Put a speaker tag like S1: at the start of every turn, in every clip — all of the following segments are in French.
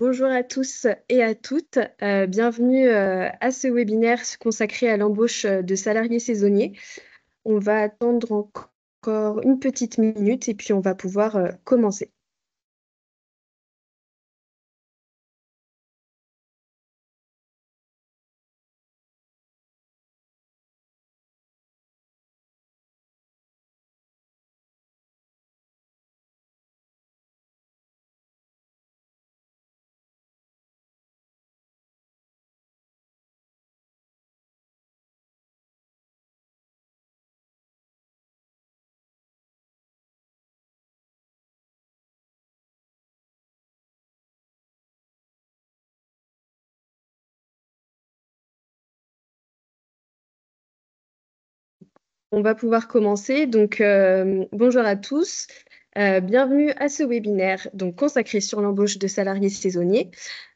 S1: Bonjour à tous et à toutes. Bienvenue à ce webinaire consacré à l'embauche de salariés saisonniers. On va attendre encore une petite minute et puis on va pouvoir commencer. On va pouvoir commencer. Donc, bonjour à tous. Bienvenue à ce webinaire consacré sur l'embauche de salariés saisonniers.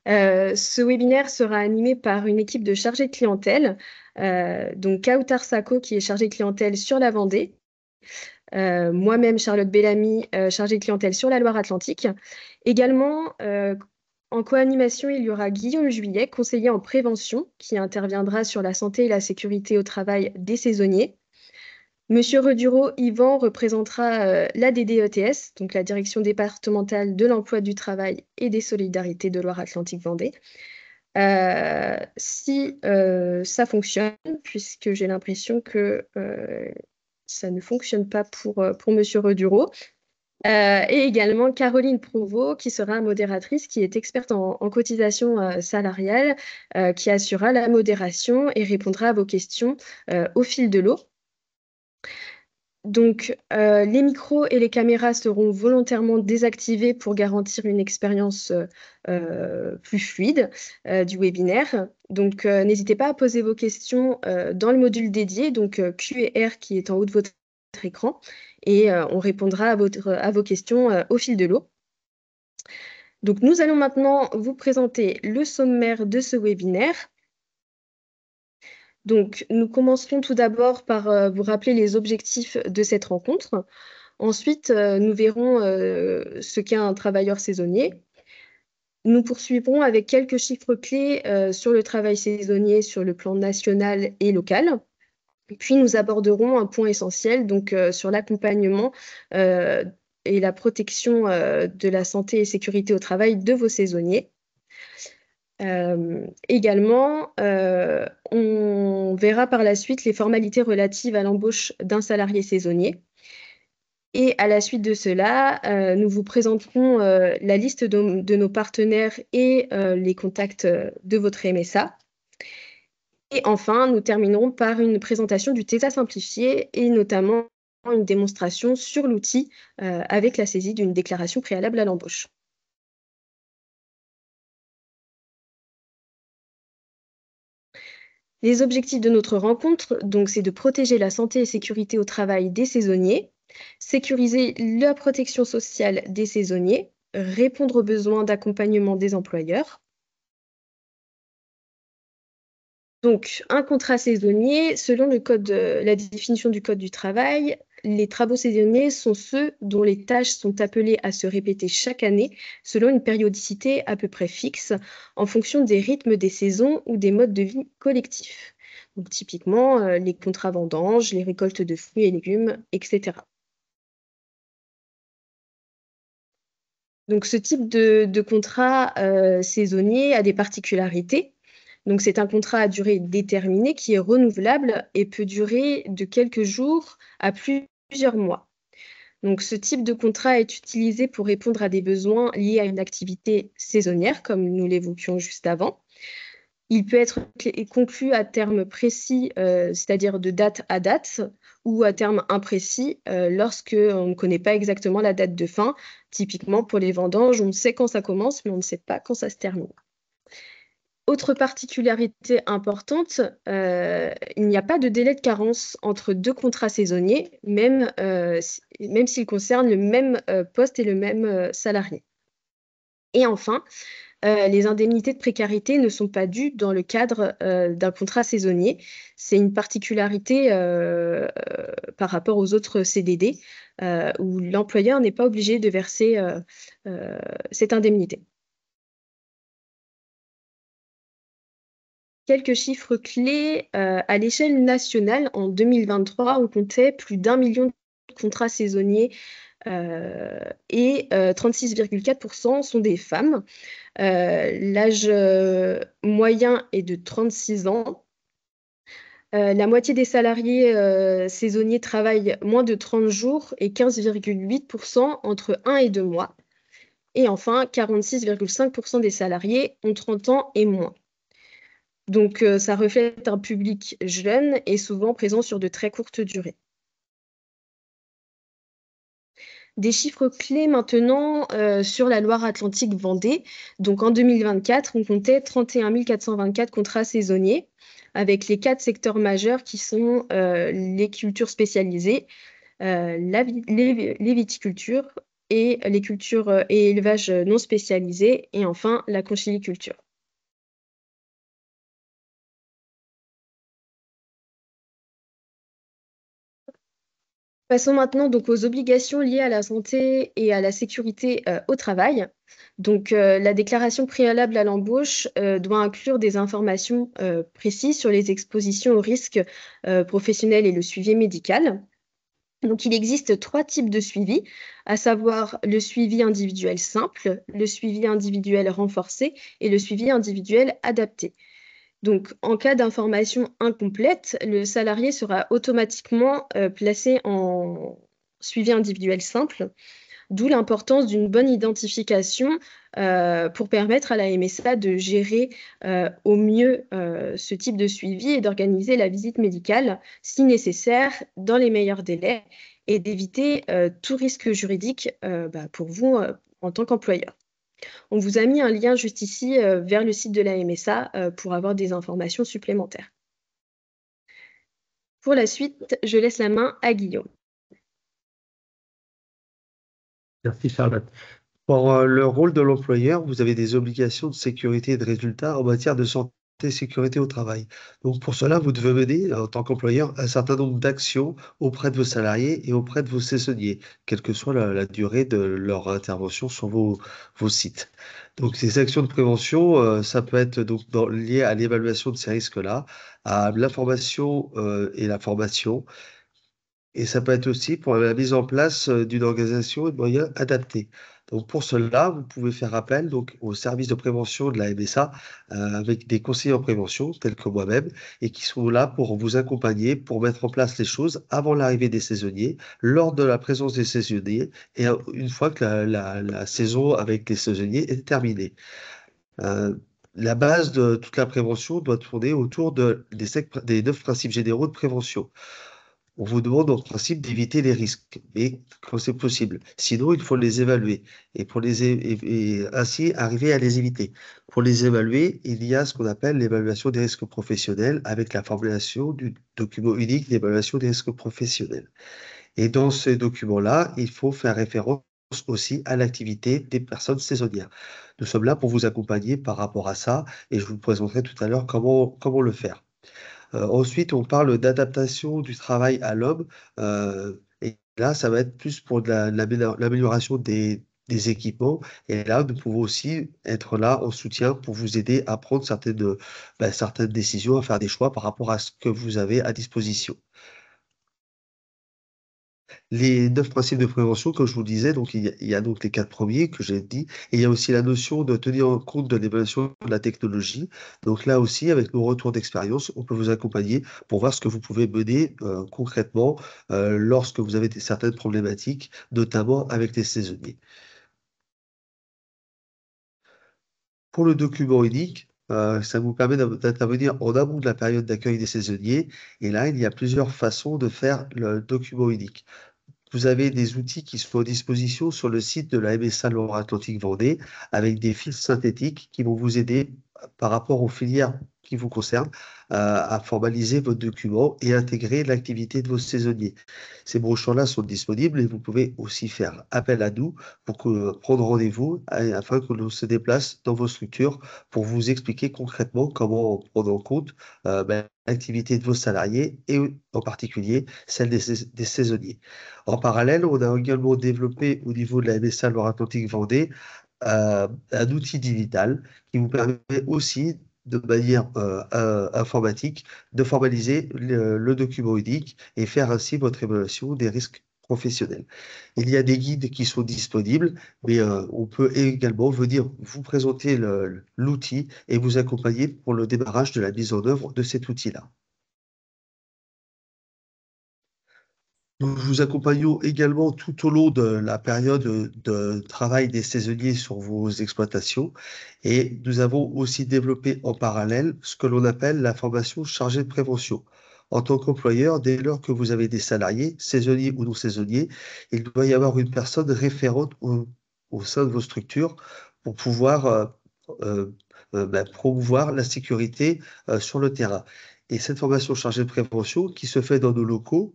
S1: Ce webinaire sera animé par une équipe de chargés de clientèle, Kautar Sako qui est chargée de clientèle sur la Vendée, moi-même Charlotte Bellamy, chargée de clientèle sur la Loire-Atlantique. Également, en co-animation, il y aura Guillaume Juillet, conseiller en prévention, qui interviendra sur la santé et la sécurité au travail des saisonniers. Monsieur Reduro Yvan représentera la DDETS, donc la Direction départementale de l'emploi du travail et des solidarités de Loire-Atlantique-Vendée. Si ça fonctionne, puisque j'ai l'impression que ça ne fonctionne pas pour Monsieur Reduro. Et également Caroline Provost, qui sera modératrice, qui est experte en cotisation salariale, qui assurera la modération et répondra à vos questions au fil de l'eau. Donc, les micros et les caméras seront volontairement désactivés pour garantir une expérience plus fluide du webinaire. Donc, n'hésitez pas à poser vos questions dans le module dédié, donc Q&R qui est en haut de votre écran, et on répondra à vos questions au fil de l'eau. Donc, nous allons maintenant vous présenter le sommaire de ce webinaire. Donc, nous commencerons tout d'abord par vous rappeler les objectifs de cette rencontre. Ensuite, nous verrons ce qu'est un travailleur saisonnier. Nous poursuivrons avec quelques chiffres clés sur le travail saisonnier sur le plan national et local. Puis, nous aborderons un point essentiel sur l'accompagnement et la protection de la santé et sécurité au travail de vos saisonniers. Également, on verra par la suite les formalités relatives à l'embauche d'un salarié saisonnier. Et à la suite de cela, nous vous présenterons la liste de nos partenaires et les contacts de votre MSA. Et enfin, nous terminerons par une présentation du TESA simplifié et notamment une démonstration sur l'outil avec la saisie d'une déclaration préalable à l'embauche. Les objectifs de notre rencontre, c'est de protéger la santé et sécurité au travail des saisonniers, sécuriser la protection sociale des saisonniers, répondre aux besoins d'accompagnement des employeurs. Donc, un contrat saisonnier, selon la définition du Code du travail, les travaux saisonniers sont ceux dont les tâches sont appelées à se répéter chaque année selon une périodicité à peu près fixe en fonction des rythmes des saisons ou des modes de vie collectifs. Donc, typiquement, les contrats vendanges, les récoltes de fruits et légumes, etc. Donc, ce type de contrat saisonnier a des particularités. Donc, c'est un contrat à durée déterminée qui est renouvelable et peut durer de quelques jours à plusieurs mois. Donc, ce type de contrat est utilisé pour répondre à des besoins liés à une activité saisonnière, comme nous l'évoquions juste avant. Il peut être conclu à terme précis, c'est-à-dire de date à date, ou à terme imprécis, lorsqu'on ne connaît pas exactement la date de fin. Typiquement, pour les vendanges, on sait quand ça commence, mais on ne sait pas quand ça se termine. Autre particularité importante, il n'y a pas de délai de carence entre deux contrats saisonniers, même s'ils concernent le même poste et le même salarié. Et enfin, les indemnités de précarité ne sont pas dues dans le cadre d'un contrat saisonnier. C'est une particularité par rapport aux autres CDD où l'employeur n'est pas obligé de verser cette indemnité. Quelques chiffres clés, à l'échelle nationale, en 2023, on comptait plus d'1 million de contrats saisonniers, et 36,4% sont des femmes. L'âge moyen est de 36 ans. La moitié des salariés saisonniers travaillent moins de 30 jours et 15,8% entre 1 et 2 mois. Et enfin, 46,5% des salariés ont 30 ans et moins. Donc, ça reflète un public jeune et souvent présent sur de très courtes durées. Des chiffres clés maintenant sur la Loire-Atlantique-Vendée. Donc, en 2024, on comptait 31 424 contrats saisonniers avec les 4 secteurs majeurs qui sont les cultures spécialisées, les viticultures et les cultures et élevages non spécialisés, et enfin la conchyliculture. Passons maintenant donc aux obligations liées à la santé et à la sécurité au travail. Donc, la déclaration préalable à l'embauche doit inclure des informations précises sur les expositions aux risques professionnels et le suivi médical. Donc, il existe 3 types de suivi, à savoir le suivi individuel simple, le suivi individuel renforcé et le suivi individuel adapté. Donc, en cas d'information incomplète, le salarié sera automatiquement placé en suivi individuel simple, d'où l'importance d'une bonne identification pour permettre à la MSA de gérer au mieux ce type de suivi et d'organiser la visite médicale, si nécessaire, dans les meilleurs délais et d'éviter tout risque juridique pour vous en tant qu'employeur. On vous a mis un lien juste ici vers le site de la MSA pour avoir des informations supplémentaires. Pour la suite, je laisse la main à Guillaume.
S2: Merci Charlotte. Pour le rôle de l'employeur, vous avez des obligations de sécurité et de résultats en matière de santé et sécurité au travail. Donc pour cela, vous devez mener, en tant qu'employeur, un certain nombre d'actions auprès de vos salariés et auprès de vos saisonniers, quelle que soit la durée de leur intervention sur vos sites. Donc ces actions de prévention, ça peut être donc lié à l'évaluation de ces risques-là, à l'information et la formation, et ça peut être aussi pour la mise en place d'une organisation et de moyens adaptés. Donc pour cela, vous pouvez faire appel donc au service de prévention de la MSA avec des conseillers en prévention tels que moi-même et qui sont là pour vous accompagner, pour mettre en place les choses avant l'arrivée des saisonniers, lors de la présence des saisonniers et une fois que la saison avec les saisonniers est terminée. Euh, la base de toute la prévention doit tourner autour des 9 principes généraux de prévention. On vous demande en principe d'éviter les risques, mais quand c'est possible. Sinon, il faut les évaluer et et ainsi arriver à les éviter. Pour les évaluer, il y a ce qu'on appelle l'évaluation des risques professionnels avec la formulation du document unique d'évaluation des risques professionnels. Et dans ces documents-là, il faut faire référence aussi à l'activité des personnes saisonnières. Nous sommes là pour vous accompagner par rapport à ça et je vous présenterai tout à l'heure comment le faire. Ensuite, on parle d'adaptation du travail à l'homme, et là, ça va être plus pour de l'amélioration des équipements et là, nous pouvons aussi être là en soutien pour vous aider à prendre certaines décisions, à faire des choix par rapport à ce que vous avez à disposition. Les 9 principes de prévention, comme je vous le disais, donc il y a donc les 4 premiers que j'ai dit et il y a aussi la notion de tenir en compte de l'évaluation de la technologie. Donc là aussi, avec nos retours d'expérience, on peut vous accompagner pour voir ce que vous pouvez mener, concrètement, lorsque vous avez certaines problématiques, notamment avec les saisonniers. Pour le document unique, ça vous permet d'intervenir en amont de la période d'accueil des saisonniers et là, il y a plusieurs façons de faire le document unique. Vous avez des outils qui sont à disposition sur le site de la MSA Loire-Atlantique Vendée avec des fils synthétiques qui vont vous aider par rapport aux filières qui vous concernent à formaliser votre document et intégrer l'activité de vos saisonniers. Ces brochures-là sont disponibles et vous pouvez aussi faire appel à nous pour prendre rendez-vous afin que l'on se déplace dans vos structures pour vous expliquer concrètement comment prendre en compte l'activité de vos salariés et en particulier celle des saisonniers. En parallèle, on a également développé au niveau de la MSA Loire-Atlantique Vendée un outil digital qui vous permet aussi de manière informatique, de formaliser le document unique et faire ainsi votre évaluation des risques professionnels. Il y a des guides qui sont disponibles, mais on peut également venir vous présenter l'outil et vous accompagner pour le démarrage de la mise en œuvre de cet outil-là. Nous vous accompagnons également tout au long de la période de travail des saisonniers sur vos exploitations et nous avons aussi développé en parallèle ce que l'on appelle la formation chargée de prévention. En tant qu'employeur, dès lors que vous avez des salariés, saisonniers ou non saisonniers, il doit y avoir une personne référente au sein de vos structures pour pouvoir euh, promouvoir la sécurité sur le terrain. Et cette formation chargée de prévention qui se fait dans nos locaux,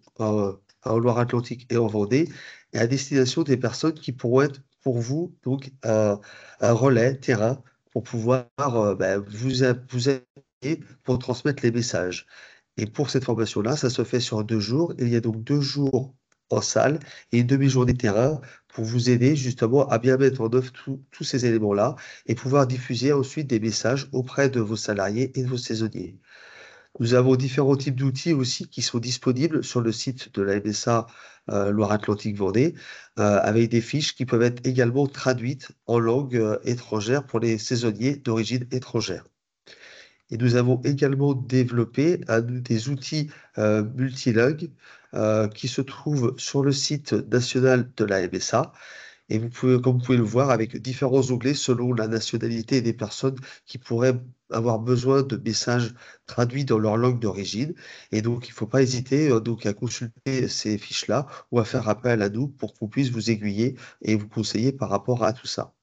S2: en Loire-Atlantique et en Vendée, et à destination des personnes qui pourront être pour vous donc un relais terrain pour pouvoir vous aider pour transmettre les messages. Et pour cette formation-là, ça se fait sur 2 jours. Il y a donc 2 jours en salle et une demi-journée terrain pour vous aider justement à bien mettre en œuvre tous ces éléments-là et pouvoir diffuser ensuite des messages auprès de vos salariés et de vos saisonniers. Nous avons différents types d'outils aussi qui sont disponibles sur le site de la MSA Loire-Atlantique-Vendée, avec des fiches qui peuvent être également traduites en langue étrangère pour les saisonniers d'origine étrangère. Et nous avons également développé des outils multilingues qui se trouvent sur le site national de la MSA et vous pouvez, comme vous pouvez le voir, avec différents onglets selon la nationalité des personnes qui pourraient avoir besoin de messages traduits dans leur langue d'origine. Et donc, il ne faut pas hésiter donc à consulter ces fiches-là ou à faire appel à nous pour qu'on puisse vous aiguiller et vous conseiller par rapport à tout ça.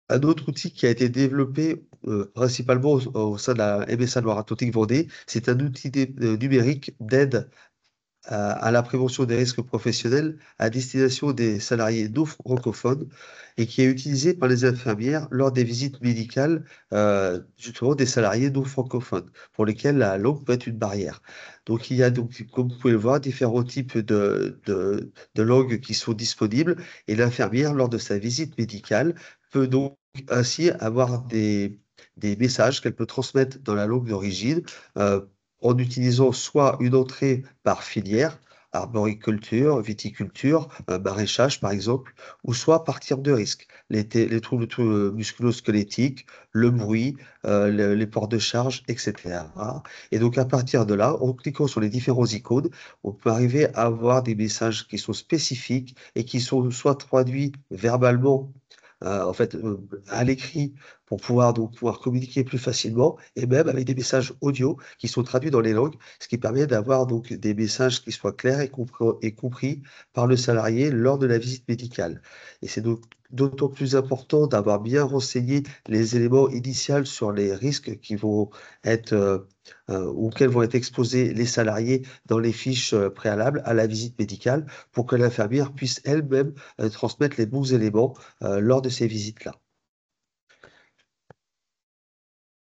S2: Un autre outil qui a été développé principalement au sein de la MSA Loire-Atlantique Vendée, c'est un outil numérique d'aide à la prévention des risques professionnels à destination des salariés non francophones et qui est utilisé par les infirmières lors des visites médicales, justement des salariés non francophones, pour lesquels la langue peut être une barrière. Donc il y a donc, comme vous pouvez le voir, différents types de langues qui sont disponibles et l'infirmière, lors de sa visite médicale, peut donc ainsi avoir des messages qu'elle peut transmettre dans la langue d'origine, en utilisant soit une entrée par filière, arboriculture, viticulture, maraîchage par exemple, ou soit par type de risque, les troubles musculo-squelettiques, le bruit, les ports de charge, etc. Et donc à partir de là, en cliquant sur les différents icônes, on peut arriver à avoir des messages qui sont spécifiques et qui sont soit traduits verbalement, à l'écrit pour pouvoir communiquer plus facilement et même avec des messages audio qui sont traduits dans les langues, ce qui permet d'avoir donc des messages qui soient clairs et compris par le salarié lors de la visite médicale. Et c'est donc d'autant plus important d'avoir bien renseigné les éléments initiaux sur les risques qui vont être auxquels vont être exposés les salariés dans les fiches préalables à la visite médicale pour que l'infirmière puisse elle-même transmettre les bons éléments lors de ces visites-là.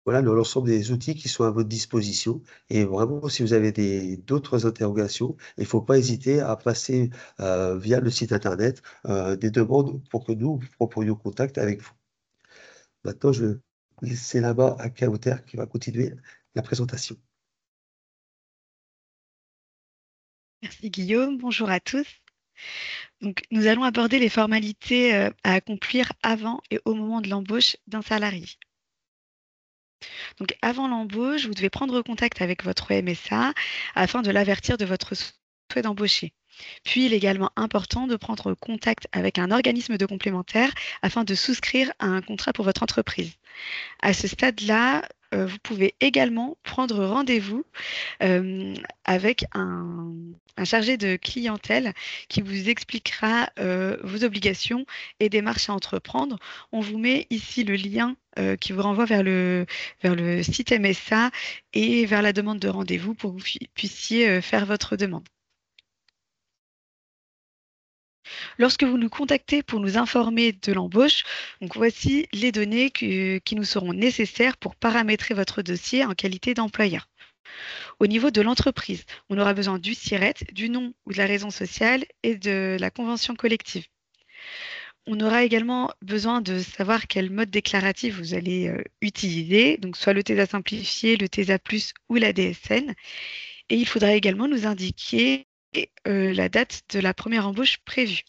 S2: Voilà l'ensemble des outils qui sont à votre disposition. Et vraiment, si vous avez d'autres interrogations, il ne faut pas hésiter à passer via le site internet des demandes pour que nous prenions contact avec vous. Maintenant, je vais laisser là-bas à Kauter qui va continuer la présentation.
S3: Merci Guillaume, bonjour à tous. Donc, nous allons aborder les formalités à accomplir avant et au moment de l'embauche d'un salarié. Donc, avant l'embauche, vous devez prendre contact avec votre MSA afin de l'avertir de votre souhait d'embaucher. Puis, il est également important de prendre contact avec un organisme de complémentaire afin de souscrire à un contrat pour votre entreprise. À ce stade-là, vous pouvez également prendre rendez-vous avec un chargé de clientèle qui vous expliquera vos obligations et démarches à entreprendre. On vous met ici le lien qui vous renvoie vers le site MSA et vers la demande de rendez-vous pour que vous puissiez faire votre demande. Lorsque vous nous contactez pour nous informer de l'embauche, donc voici les données qui nous seront nécessaires pour paramétrer votre dossier en qualité d'employeur. Au niveau de l'entreprise, on aura besoin du SIRET, du nom ou de la raison sociale et de la convention collective. On aura également besoin de savoir quel mode déclaratif vous allez utiliser, donc soit le TESA simplifié, le TESA plus ou la DSN. Et il faudra également nous indiquer la date de la première embauche prévue.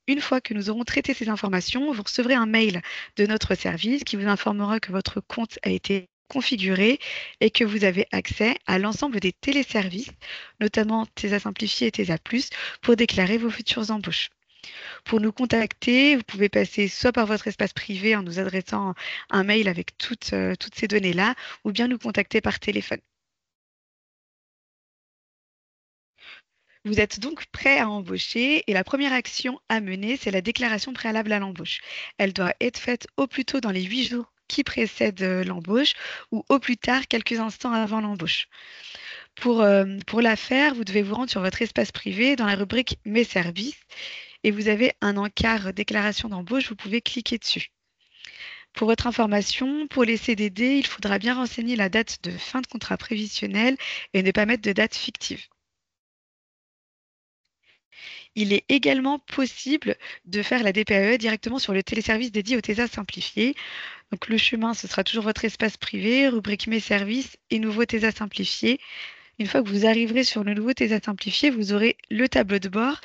S3: Une fois que nous aurons traité ces informations, vous recevrez un mail de notre service qui vous informera que votre compte a été configuré et que vous avez accès à l'ensemble des téléservices, notamment TESA simplifié et TESA plus, pour déclarer vos futures embauches. Pour nous contacter, vous pouvez passer soit par votre espace privé en nous adressant un mail avec toutes ces données-là, ou bien nous contacter par téléphone. Vous êtes donc prêt à embaucher et la première action à mener, c'est la déclaration préalable à l'embauche. Elle doit être faite au plus tôt dans les 8 jours qui précèdent l'embauche ou au plus tard quelques instants avant l'embauche. Pour la faire, vous devez vous rendre sur votre espace privé dans la rubrique Mes services et vous avez un encart déclaration d'embauche, vous pouvez cliquer dessus. Pour votre information, pour les CDD, il faudra bien renseigner la date de fin de contrat prévisionnel et ne pas mettre de date fictive. Il est également possible de faire la DPAE directement sur le téléservice dédié au TESA simplifié. Donc le chemin, ce sera toujours votre espace privé, rubrique Mes services et nouveau TESA simplifié. Une fois que vous arriverez sur le nouveau TESA simplifié, vous aurez le tableau de bord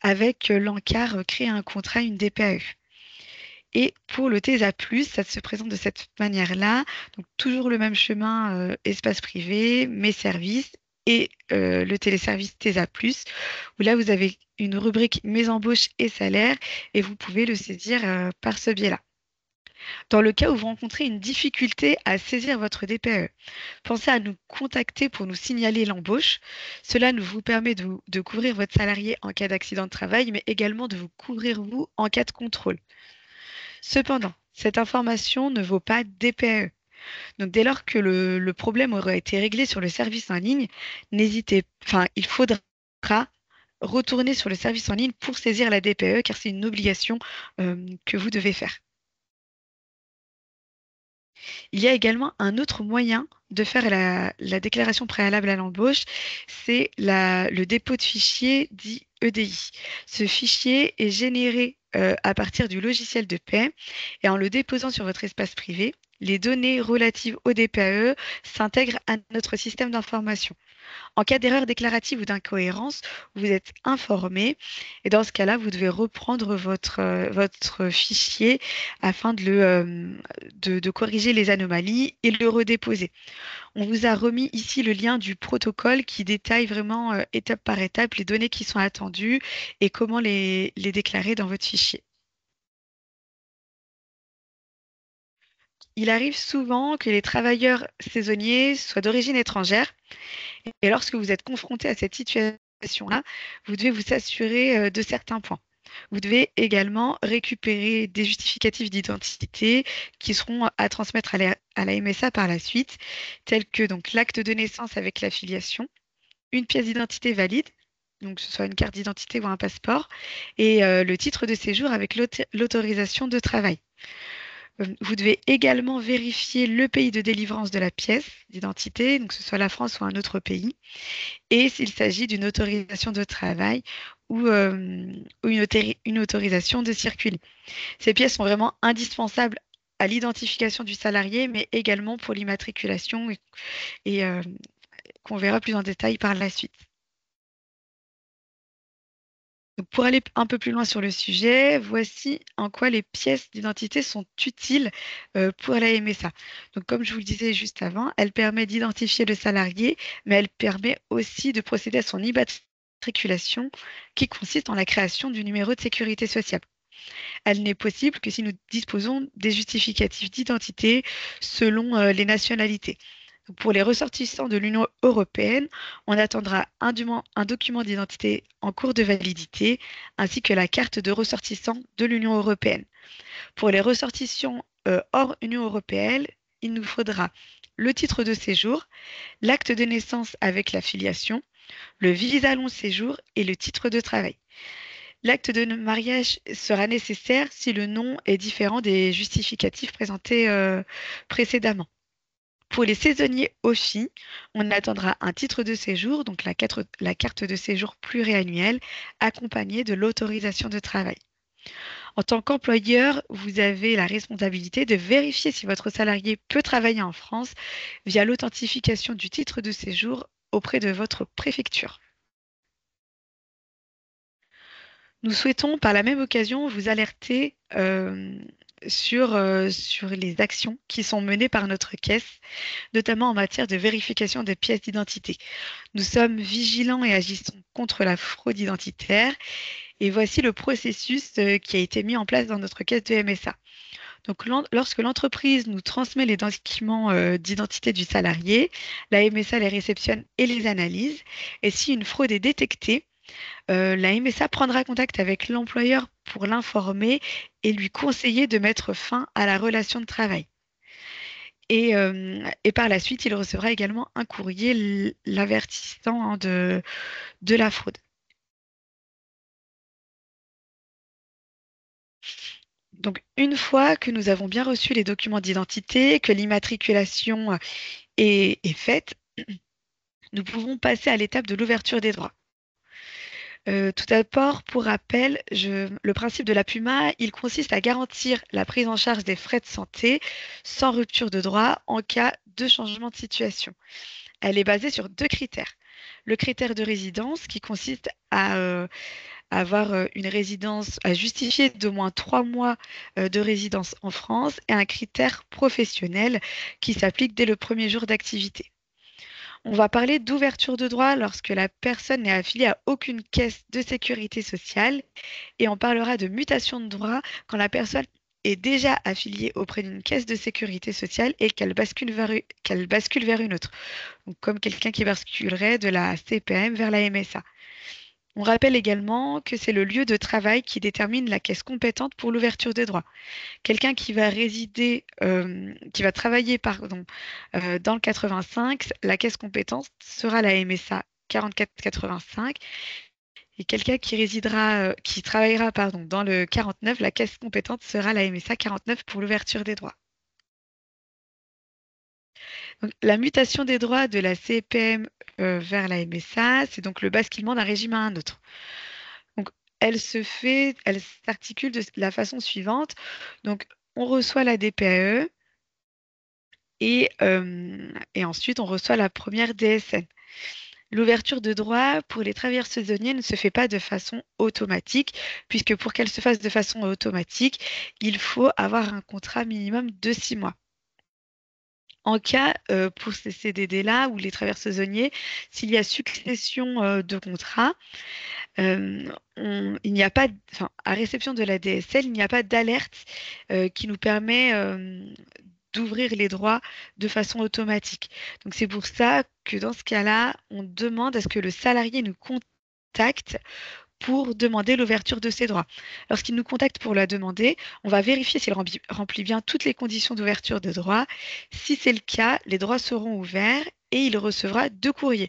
S3: avec l'encart Créer un contrat, une DPAE. Et pour le TESA+, ça se présente de cette manière-là. Donc toujours le même chemin, espace privé, Mes services et le téléservice TESA+, où là vous avez une rubrique Mes embauches et salaires et vous pouvez le saisir par ce biais-là. Dans le cas où vous rencontrez une difficulté à saisir votre DPAE, pensez à nous contacter pour nous signaler l'embauche. Cela nous vous permet de couvrir votre salarié en cas d'accident de travail, mais également de vous couvrir vous en cas de contrôle. Cependant, cette information ne vaut pas DPAE. Donc, dès lors que le problème aura été réglé sur le service en ligne, il faudra retourner sur le service en ligne pour saisir la DPAE car c'est une obligation que vous devez faire. Il y a également un autre moyen de faire la déclaration préalable à l'embauche, c'est le dépôt de fichier dit EDI. Ce fichier est généré à partir du logiciel de paie et en le déposant sur votre espace privé, les données relatives au DPAE s'intègrent à notre système d'information. En cas d'erreur déclarative ou d'incohérence, vous êtes informé et dans ce cas-là, vous devez reprendre votre fichier afin de corriger les anomalies et le redéposer. On vous a remis ici le lien du protocole qui détaille vraiment étape par étape les données qui sont attendues et comment les déclarer dans votre fichier. Il arrive souvent que les travailleurs saisonniers soient d'origine étrangère. Et lorsque vous êtes confronté à cette situation-là, vous devez vous assurer de certains points. Vous devez également récupérer des justificatifs d'identité qui seront à transmettre à la MSA par la suite, tels que donc l'acte de naissance avec l'affiliation, une pièce d'identité valide, donc que ce soit une carte d'identité ou un passeport, et le titre de séjour avec l'autorisation de travail. Vous devez également vérifier le pays de délivrance de la pièce d'identité, donc que ce soit la France ou un autre pays, et s'il s'agit d'une autorisation de travail ou une autorisation de circuler. Ces pièces sont vraiment indispensables à l'identification du salarié, mais également pour l'immatriculation et qu'on verra plus en détail par la suite. Donc, pour aller un peu plus loin sur le sujet, voici en quoi les pièces d'identité sont utiles pour la MSA. Donc, comme je vous le disais juste avant, elle permet d'identifier le salarié, mais elle permet aussi de procéder à son immatriculation, qui consiste en la création du numéro de sécurité sociale. Elle n'est possible que si nous disposons des justificatifs d'identité selon les nationalités. Pour les ressortissants de l'Union européenne, on attendra un document d'identité en cours de validité ainsi que la carte de ressortissant de l'Union européenne. Pour les ressortissants hors Union européenne, il nous faudra le titre de séjour, l'acte de naissance avec l'affiliation, le visa long séjour et le titre de travail. L'acte de mariage sera nécessaire si le nom est différent des justificatifs présentés précédemment. Pour les saisonniers OFI, on attendra un titre de séjour, donc la carte de séjour pluriannuelle, accompagnée de l'autorisation de travail. En tant qu'employeur, vous avez la responsabilité de vérifier si votre salarié peut travailler en France via l'authentification du titre de séjour auprès de votre préfecture. Nous souhaitons par la même occasion vous alerter sur les actions qui sont menées par notre caisse, notamment en matière de vérification des pièces d'identité. Nous sommes vigilants et agissons contre la fraude identitaire. Et voici le processus qui a été mis en place dans notre caisse de MSA. Donc, lorsque l'entreprise nous transmet les documents d'identité du salarié, la MSA les réceptionne et les analyse. Et si une fraude est détectée, la MSA prendra contact avec l'employeur pour l'informer et lui conseiller de mettre fin à la relation de travail. Et par la suite, il recevra également un courrier l'avertissant de la fraude. Donc, une fois que nous avons bien reçu les documents d'identité, que l'immatriculation est faite, nous pouvons passer à l'étape de l'ouverture des droits. Tout d'abord, pour rappel, le principe de la PUMA, il consiste à garantir la prise en charge des frais de santé sans rupture de droit en cas de changement de situation. Elle est basée sur 2 critères. Le critère de résidence qui consiste à avoir une résidence, à justifier d'au moins 3 mois de résidence en France, et un critère professionnel qui s'applique dès le premier jour d'activité. On va parler d'ouverture de droit lorsque la personne n'est affiliée à aucune caisse de sécurité sociale, et on parlera de mutation de droit quand la personne est déjà affiliée auprès d'une caisse de sécurité sociale et qu'elle bascule vers une autre. Donc, comme quelqu'un qui basculerait de la CPM vers la MSA. On rappelle également que c'est le lieu de travail qui détermine la caisse compétente pour l'ouverture des droits. Quelqu'un qui va travailler dans le 85, la caisse compétente sera la MSA 4485. Et quelqu'un qui travaillera dans le 49, la caisse compétente sera la MSA 49 pour l'ouverture des droits. Donc, la mutation des droits de la CPM vers la MSA, c'est donc le basculement d'un régime à un autre. Donc, elle s'articule de la façon suivante. Donc, on reçoit la DPAE et ensuite on reçoit la première DSN. L'ouverture de droit pour les travailleurs saisonniers ne se fait pas de façon automatique, puisque pour qu'elle se fasse de façon automatique, il faut avoir un contrat minimum de 6 mois. En cas, pour ces CDD-là ou les travailleurs saisonniers, s'il y a succession de contrats, il n'y a pas, à réception de la DSL, il n'y a pas d'alerte qui nous permet d'ouvrir les droits de façon automatique. Donc c'est pour ça que dans ce cas-là, on demande à ce que le salarié nous contacte pour demander l'ouverture de ses droits. Lorsqu'il nous contacte pour la demander, on va vérifier s'il remplit bien toutes les conditions d'ouverture de droits. Si c'est le cas, les droits seront ouverts et il recevra 2 courriers.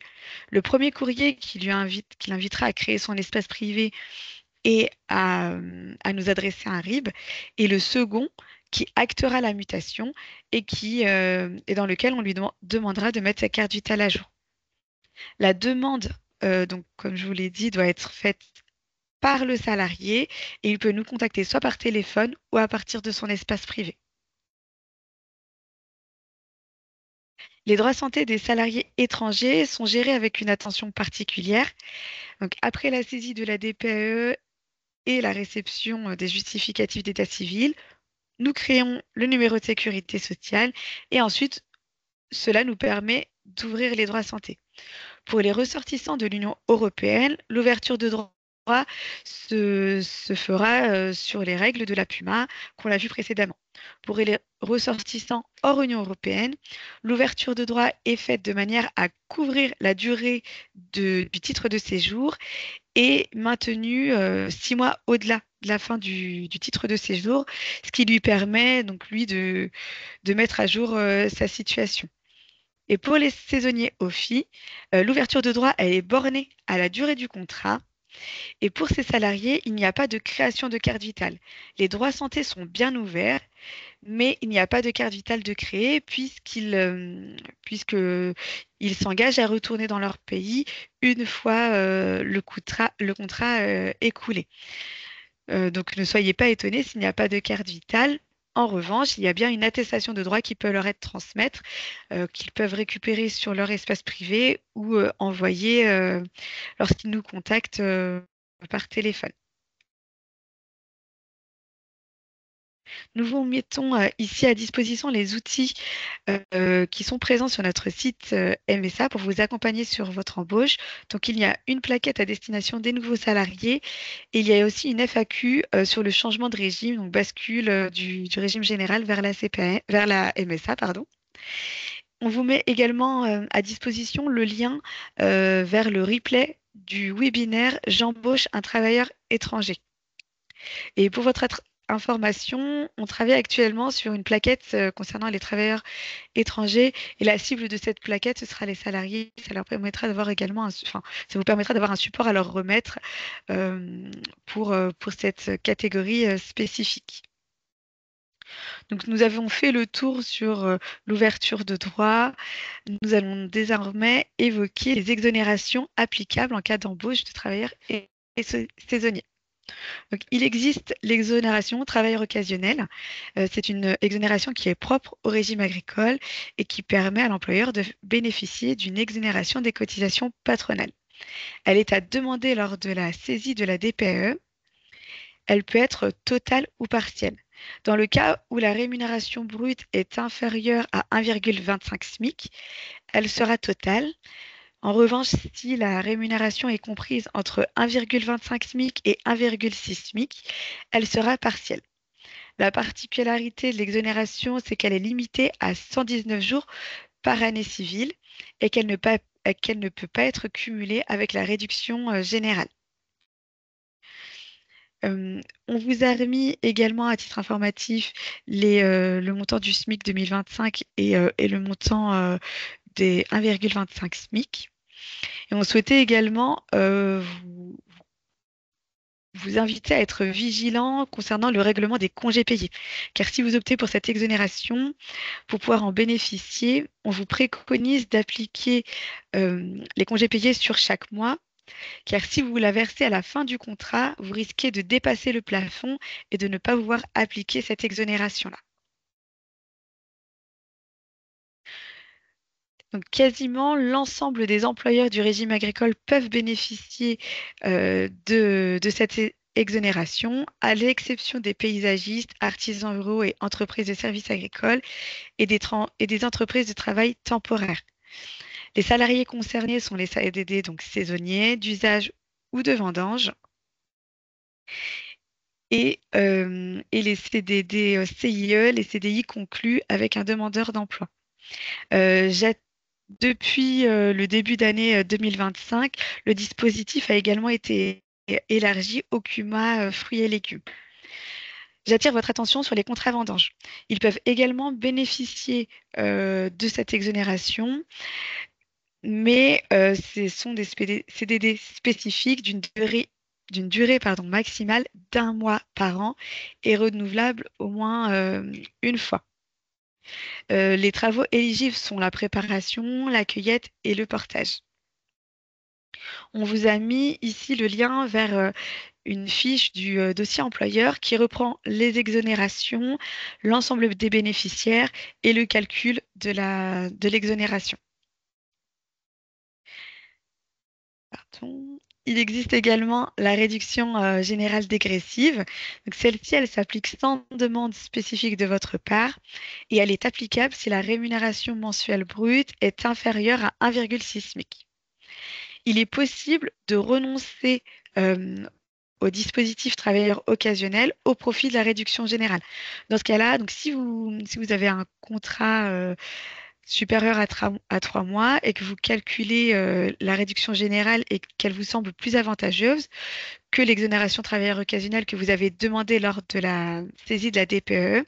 S3: Le premier courrier qui l'invitera à créer son espace privé et à nous adresser un RIB, et le second qui actera la mutation et dans lequel on lui demandera de mettre sa carte vitale à jour. La demande, donc, comme je vous l'ai dit, doit être faite par le salarié et il peut nous contacter soit par téléphone ou à partir de son espace privé. Les droits santé des salariés étrangers sont gérés avec une attention particulière. Donc, après la saisie de la DPAE et la réception des justificatifs d'état civil, nous créons le numéro de sécurité sociale et ensuite, cela nous permet d'ouvrir les droits santé. Pour les ressortissants de l'Union européenne, l'ouverture de droits se fera sur les règles de la PUMA qu'on a vu précédemment. Pour les ressortissants hors Union européenne, l'ouverture de droits est faite de manière à couvrir la durée du titre de séjour et maintenue 6 mois au-delà de la fin du titre de séjour, ce qui lui permet donc lui de mettre à jour sa situation. Et pour les saisonniers OFI, l'ouverture de droit elle est bornée à la durée du contrat. Et pour ces salariés, il n'y a pas de création de carte vitale. Les droits santé sont bien ouverts, mais il n'y a pas de carte vitale de créer puisqu'ils s'engagent à retourner dans leur pays une fois le contrat écoulé. Donc ne soyez pas étonnés s'il n'y a pas de carte vitale. En revanche, il y a bien une attestation de droit qui peut leur être transmise, qu'ils peuvent récupérer sur leur espace privé ou envoyer lorsqu'ils nous contactent par téléphone. Nous vous mettons ici à disposition les outils qui sont présents sur notre site MSA pour vous accompagner sur votre embauche. Donc, il y a une plaquette à destination des nouveaux salariés et il y a aussi une FAQ sur le changement de régime, donc bascule du régime général vers la vers la MSA, pardon. On vous met également à disposition le lien vers le replay du webinaire J'embauche un travailleur étranger. Et pour votre information, on travaille actuellement sur une plaquette concernant les travailleurs étrangers et la cible de cette plaquette, ce sera les salariés. Ça leur permettra d'avoir également ça vous permettra d'avoir un support à leur remettre pour cette catégorie spécifique. Donc, nous avons fait le tour sur l'ouverture de droit. Nous allons désormais évoquer les exonérations applicables en cas d'embauche de travailleurs et saisonniers. Donc, il existe l'exonération travailleur occasionnel. C'est une exonération qui est propre au régime agricole et qui permet à l'employeur de bénéficier d'une exonération des cotisations patronales. Elle est à demander lors de la saisie de la DPE. Elle peut être totale ou partielle. Dans le cas où la rémunération brute est inférieure à 1,25 SMIC, elle sera totale. En revanche, si la rémunération est comprise entre 1,25 SMIC et 1,6 SMIC, elle sera partielle. La particularité de l'exonération, c'est qu'elle est limitée à 119 jours par année civile et qu'elle ne peut pas être cumulée avec la réduction générale. On vous a remis également à titre informatif le montant du SMIC 2025 et le montant des 1,25 SMIC. Et on souhaitait également vous inviter à être vigilant concernant le règlement des congés payés. Car si vous optez pour cette exonération, pour pouvoir en bénéficier, on vous préconise d'appliquer les congés payés sur chaque mois. Car si vous la versez à la fin du contrat, vous risquez de dépasser le plafond et de ne pas pouvoir appliquer cette exonération-là. Donc, quasiment l'ensemble des employeurs du régime agricole peuvent bénéficier de cette exonération, à l'exception des paysagistes, artisans ruraux et entreprises de services agricoles et des entreprises de travail temporaire. Les salariés concernés sont les CDD, donc saisonniers, d'usage ou de vendange, et les CDD CIE, les CDI conclus avec un demandeur d'emploi. Depuis le début d'année 2025, le dispositif a également été élargi au CUMA fruits et légumes. J'attire votre attention sur les contrats vendanges. Ils peuvent également bénéficier de cette exonération, mais ce sont des CDD spécifiques d'une durée maximale d'1 mois par an et renouvelable au moins une fois. Les travaux éligibles sont la préparation, la cueillette et le portage. On vous a mis ici le lien vers une fiche du dossier employeur qui reprend les exonérations, l'ensemble des bénéficiaires et le calcul de l'exonération. Pardon. Il existe également la réduction générale dégressive. Celle-ci, elle s'applique sans demande spécifique de votre part et elle est applicable si la rémunération mensuelle brute est inférieure à 1,6 SMIC. Il est possible de renoncer au dispositif travailleur occasionnel au profit de la réduction générale. Dans ce cas-là, donc si vous avez un contrat supérieure à 3 mois et que vous calculez la réduction générale et qu'elle vous semble plus avantageuse que l'exonération travailleur occasionnelle que vous avez demandé lors de la saisie de la DPE,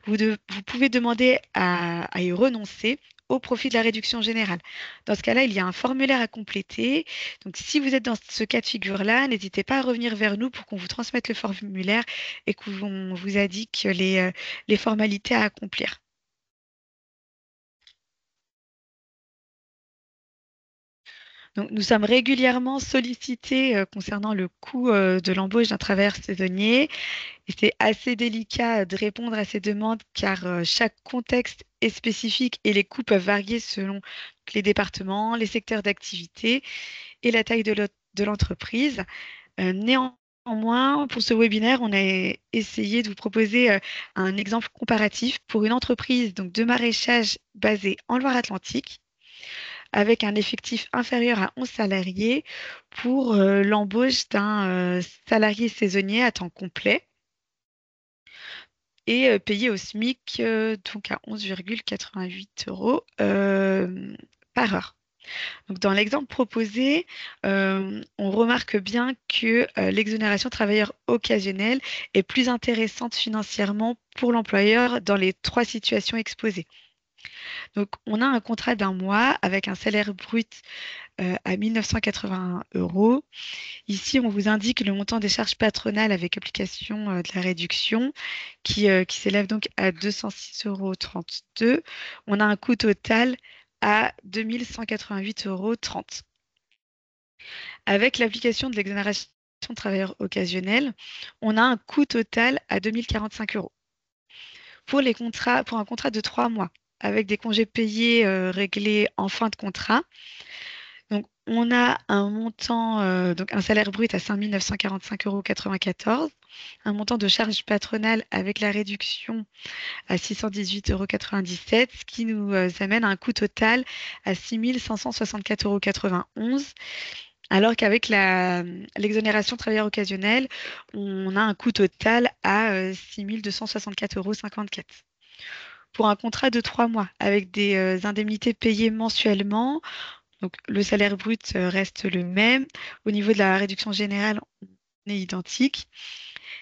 S3: vous pouvez demander à y renoncer au profit de la réduction générale. Dans ce cas-là, il y a un formulaire à compléter. Donc, si vous êtes dans ce cas de figure-là, n'hésitez pas à revenir vers nous pour qu'on vous transmette le formulaire et qu'on vous indique les formalités à accomplir. Donc, nous sommes régulièrement sollicités concernant le coût de l'embauche d'un travailleur saisonnier. Et c'est assez délicat de répondre à ces demandes car chaque contexte est spécifique et les coûts peuvent varier selon les départements, les secteurs d'activité et la taille de l'entreprise. Néanmoins, pour ce webinaire, on a essayé de vous proposer un exemple comparatif pour une entreprise donc, de maraîchage basée en Loire-Atlantique avec un effectif inférieur à 11 salariés pour l'embauche d'un salarié saisonnier à temps complet et payé au SMIC, donc à 11,88 euros par heure. Donc, dans l'exemple proposé, on remarque bien que l'exonération travailleur occasionnel est plus intéressante financièrement pour l'employeur dans les trois situations exposées. Donc, on a un contrat d'un mois avec un salaire brut à 1 981 euros. Ici, on vous indique le montant des charges patronales avec application de la réduction qui s'élève donc à 206,32 euros. On a un coût total à 2 188,30 euros. Avec l'application de l'exonération de travailleurs occasionnels, on a un coût total à 2 045 euros. Pour un contrat de 3 mois, avec des congés payés réglés en fin de contrat, donc on a un montant, donc un salaire brut à 5 945,94 euros, un montant de charges patronales avec la réduction à 618,97 euros, ce qui nous amène à un coût total à 6 564,91 euros. Alors qu'avec l'exonération travailleur occasionnel, on a un coût total à 6 264,54 euros. Pour un contrat de 3 mois avec des indemnités payées mensuellement, donc le salaire brut reste le même. Au niveau de la réduction générale, on est identique.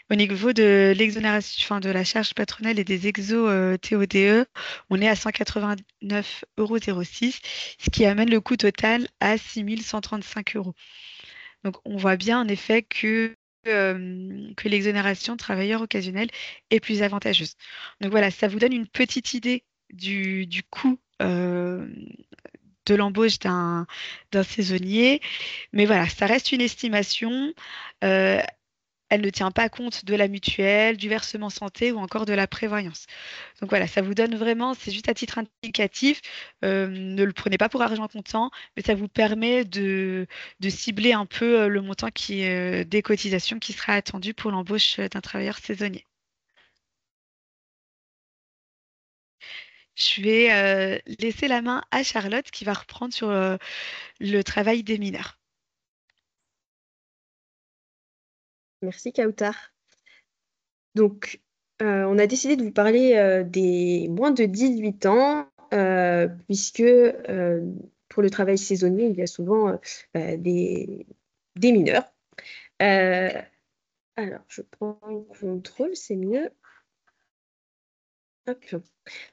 S3: Au niveau de l'exonération, enfin, de la charge patronale et des exos TODE, on est à 189,06 euros, ce qui amène le coût total à 6 135 euros. Donc, on voit bien en effet que l'exonération travailleur occasionnel est plus avantageuse. Donc voilà, ça vous donne une petite idée du coût de l'embauche d'un saisonnier. Mais voilà, ça reste une estimation. Euh, Elle ne tient pas compte de la mutuelle, du versement santé ou encore de la prévoyance. Donc voilà, ça vous donne vraiment, c'est juste à titre indicatif, ne le prenez pas pour argent comptant, mais ça vous permet de cibler un peu le montant des cotisations qui sera attendu pour l'embauche d'un travailleur saisonnier. Je vais laisser la main à Charlotte qui va reprendre sur le travail des mineurs.
S1: Merci, Kautar. Donc, on a décidé de vous parler des moins de 18 ans, puisque pour le travail saisonnier, il y a souvent des mineurs. Alors, je prends le contrôle, c'est mieux. Hop.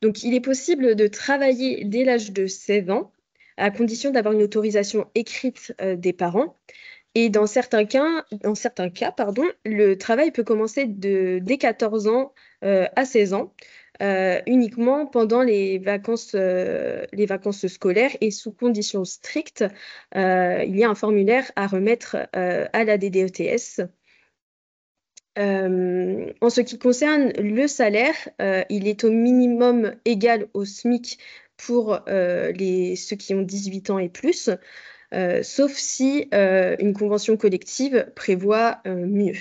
S1: Donc, il est possible de travailler dès l'âge de 16 ans, à condition d'avoir une autorisation écrite des parents. Et dans certains cas, pardon, le travail peut commencer dès 14 ans à 16 ans, uniquement pendant les vacances scolaires et sous conditions strictes. Il y a un formulaire à remettre à la DDETS. En ce qui concerne le salaire, il est au minimum égal au SMIC pour ceux qui ont 18 ans et plus. Sauf si une convention collective prévoit mieux.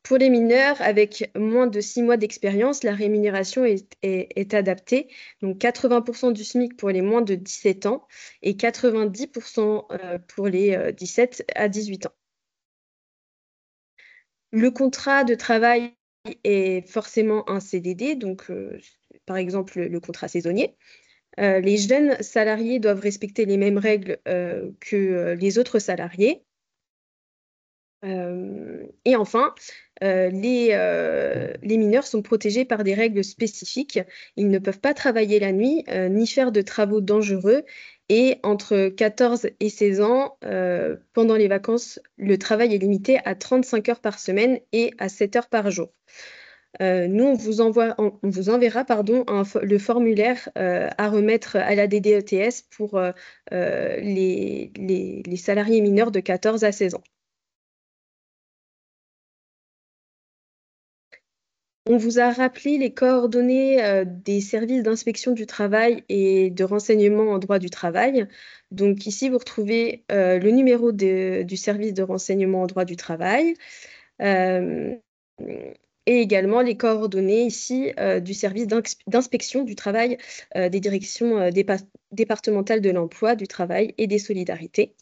S1: Pour les mineurs avec moins de 6 mois d'expérience, la rémunération est adaptée. Donc 80% du SMIC pour les moins de 17 ans et 90% pour les 17 à 18 ans. Le contrat de travail est forcément un CDD, donc par exemple le contrat saisonnier. Les jeunes salariés doivent respecter les mêmes règles que les autres salariés. Et enfin, les mineurs sont protégés par des règles spécifiques. Ils ne peuvent pas travailler la nuit ni faire de travaux dangereux. Et entre 14 et 16 ans, pendant les vacances, le travail est limité à 35 heures par semaine et à 7 heures par jour. Nous, on vous enverra le formulaire à remettre à la DDETS pour les salariés mineurs de 14 à 16 ans. On vous a rappelé les coordonnées des services d'inspection du travail et de renseignement en droit du travail. Donc ici, vous retrouvez le numéro du service de renseignement en droit du travail euh, et également les coordonnées ici du service d'inspection du travail des directions départementales de l'emploi, du travail et des solidarités.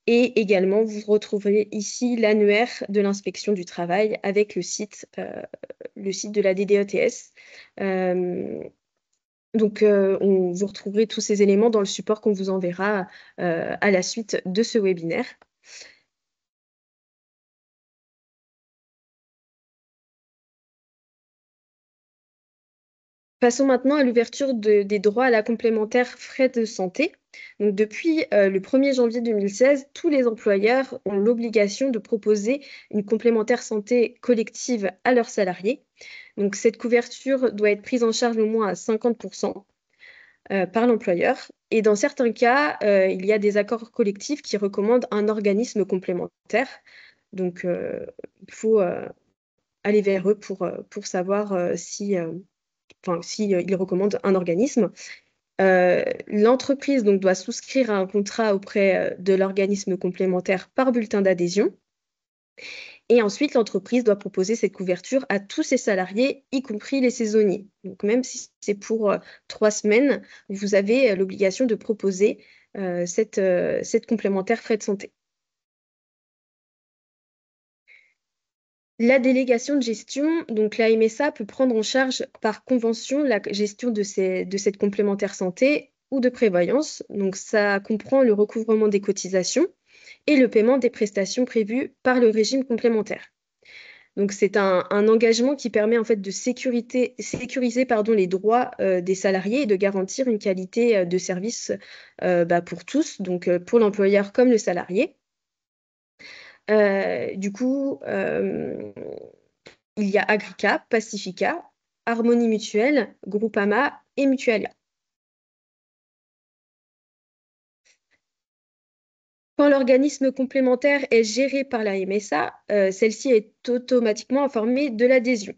S1: Et également, vous retrouverez ici l'annuaire de l'inspection du travail avec le site de la DDETS. Vous retrouverez tous ces éléments dans le support qu'on vous enverra à la suite de ce webinaire. Passons maintenant à l'ouverture des droits à la complémentaire frais de santé. Donc, depuis le 1er janvier 2016, tous les employeurs ont l'obligation de proposer une complémentaire santé collective à leurs salariés. Donc, cette couverture doit être prise en charge au moins à 50% par l'employeur. Et dans certains cas, il y a des accords collectifs qui recommandent un organisme complémentaire. Donc, il faut aller vers eux pour savoir si ils recommandent un organisme. L'entreprise doit souscrire à un contrat auprès de l'organisme complémentaire par bulletin d'adhésion. Et ensuite, l'entreprise doit proposer cette couverture à tous ses salariés, y compris les saisonniers. Donc, même si c'est pour 3 semaines, vous avez l'obligation de proposer cette complémentaire frais de santé. La délégation de gestion, donc la MSA peut prendre en charge par convention la gestion de cette complémentaire santé ou de prévoyance. Donc ça comprend le recouvrement des cotisations et le paiement des prestations prévues par le régime complémentaire. Donc c'est un engagement qui permet en fait de sécuriser les droits des salariés et de garantir une qualité de service pour tous, donc pour l'employeur comme le salarié. Du coup, il y a Agrica, Pacifica, Harmonie Mutuelle, Groupama et Mutualia. Quand l'organisme complémentaire est géré par la MSA, celle-ci est automatiquement informée de l'adhésion.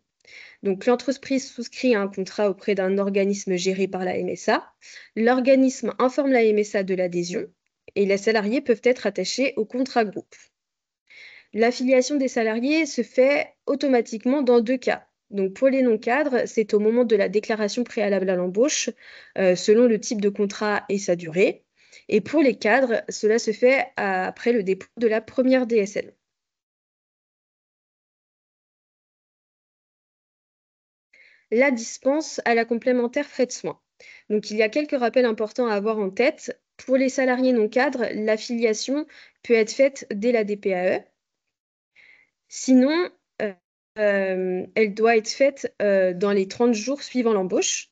S1: Donc, l'entreprise souscrit un contrat auprès d'un organisme géré par la MSA. L'organisme informe la MSA de l'adhésion et les salariés peuvent être attachés au contrat groupe. L'affiliation des salariés se fait automatiquement dans 2 cas. Donc pour les non-cadres, c'est au moment de la déclaration préalable à l'embauche, selon le type de contrat et sa durée. Et pour les cadres, cela se fait après le dépôt de la première DSN. La dispense à la complémentaire frais de soins. Donc il y a quelques rappels importants à avoir en tête. Pour les salariés non-cadres, l'affiliation peut être faite dès la DPAE. Sinon, elle doit être faite dans les 30 jours suivant l'embauche,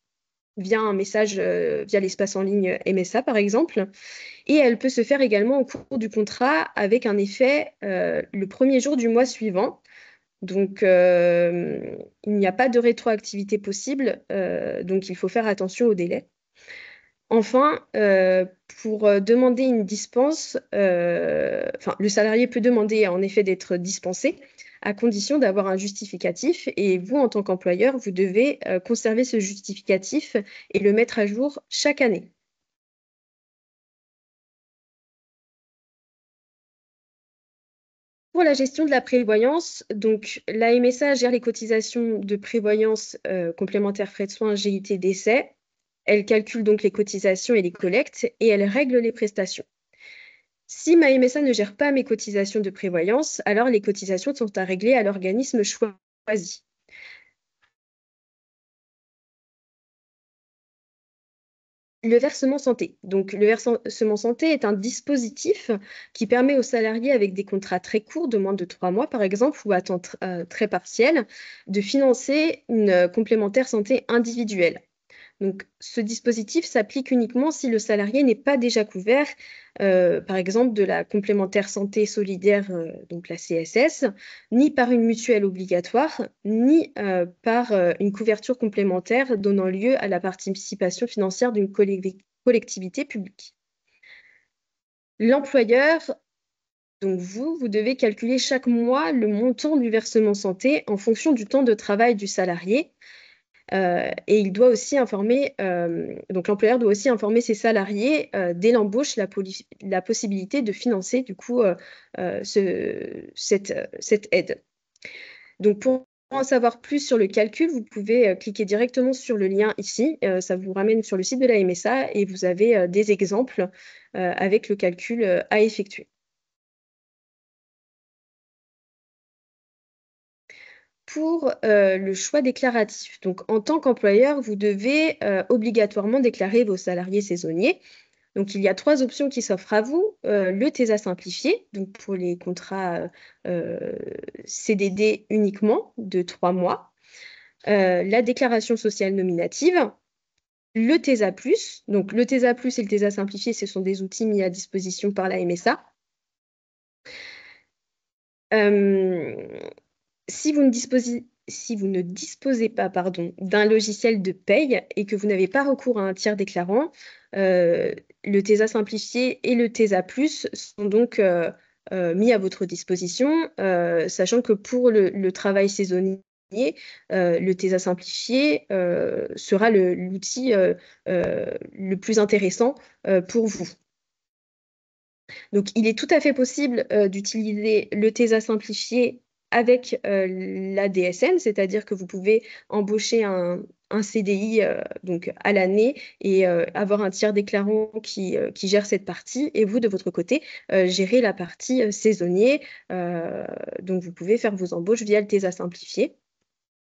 S1: via un message, via l'espace en ligne MSA par exemple. Et elle peut se faire également au cours du contrat avec un effet le premier jour du mois suivant. Donc, il n'y a pas de rétroactivité possible, donc il faut faire attention au délai. Enfin, pour demander une dispense, le salarié peut demander en effet d'être dispensé à condition d'avoir un justificatif et vous, en tant qu'employeur, vous devez conserver ce justificatif et le mettre à jour chaque année. Pour la gestion de la prévoyance, donc la MSA gère les cotisations de prévoyance complémentaire frais de soins, GIT, décès. Elle calcule donc les cotisations et les collectes et elle règle les prestations. Si ma MSA ne gère pas mes cotisations de prévoyance, alors les cotisations sont à régler à l'organisme choisi. Le versement santé. Donc, le versement santé est un dispositif qui permet aux salariés avec des contrats très courts, de moins de 3 mois par exemple, ou à temps très partiel, de financer une complémentaire santé individuelle. Donc, ce dispositif s'applique uniquement si le salarié n'est pas déjà couvert, par exemple, de la complémentaire santé solidaire, donc la CSS, ni par une mutuelle obligatoire, ni par une couverture complémentaire donnant lieu à la participation financière d'une collectivité publique. L'employeur, donc vous devez calculer chaque mois le montant du versement santé en fonction du temps de travail du salarié. Et il doit aussi informer, donc l'employeur doit aussi informer ses salariés dès l'embauche la possibilité de financer du coup cette aide. Donc pour en savoir plus sur le calcul, vous pouvez cliquer directement sur le lien ici. Ça vous ramène sur le site de la MSA et vous avez des exemples avec le calcul à effectuer. Pour le choix déclaratif. Donc, en tant qu'employeur, vous devez obligatoirement déclarer vos salariés saisonniers. Donc, il y a 3 options qui s'offrent à vous. Le TESA simplifié, donc pour les contrats CDD uniquement de 3 mois. La déclaration sociale nominative. Le TESA+, donc le TESA+, et le TESA simplifié, ce sont des outils mis à disposition par la MSA. Si vous ne disposez pas d'un logiciel de paye et que vous n'avez pas recours à un tiers déclarant, le TESA simplifié et le TESA Plus sont donc mis à votre disposition, sachant que pour le travail saisonnier, le TESA simplifié sera l'outil le plus intéressant pour vous. Donc, il est tout à fait possible d'utiliser le TESA simplifié avec la DSN, c'est-à-dire que vous pouvez embaucher un CDI donc à l'année et avoir un tiers déclarant qui gère cette partie et vous, de votre côté, gérer la partie saisonnier. Donc, vous pouvez faire vos embauches via le TESA simplifié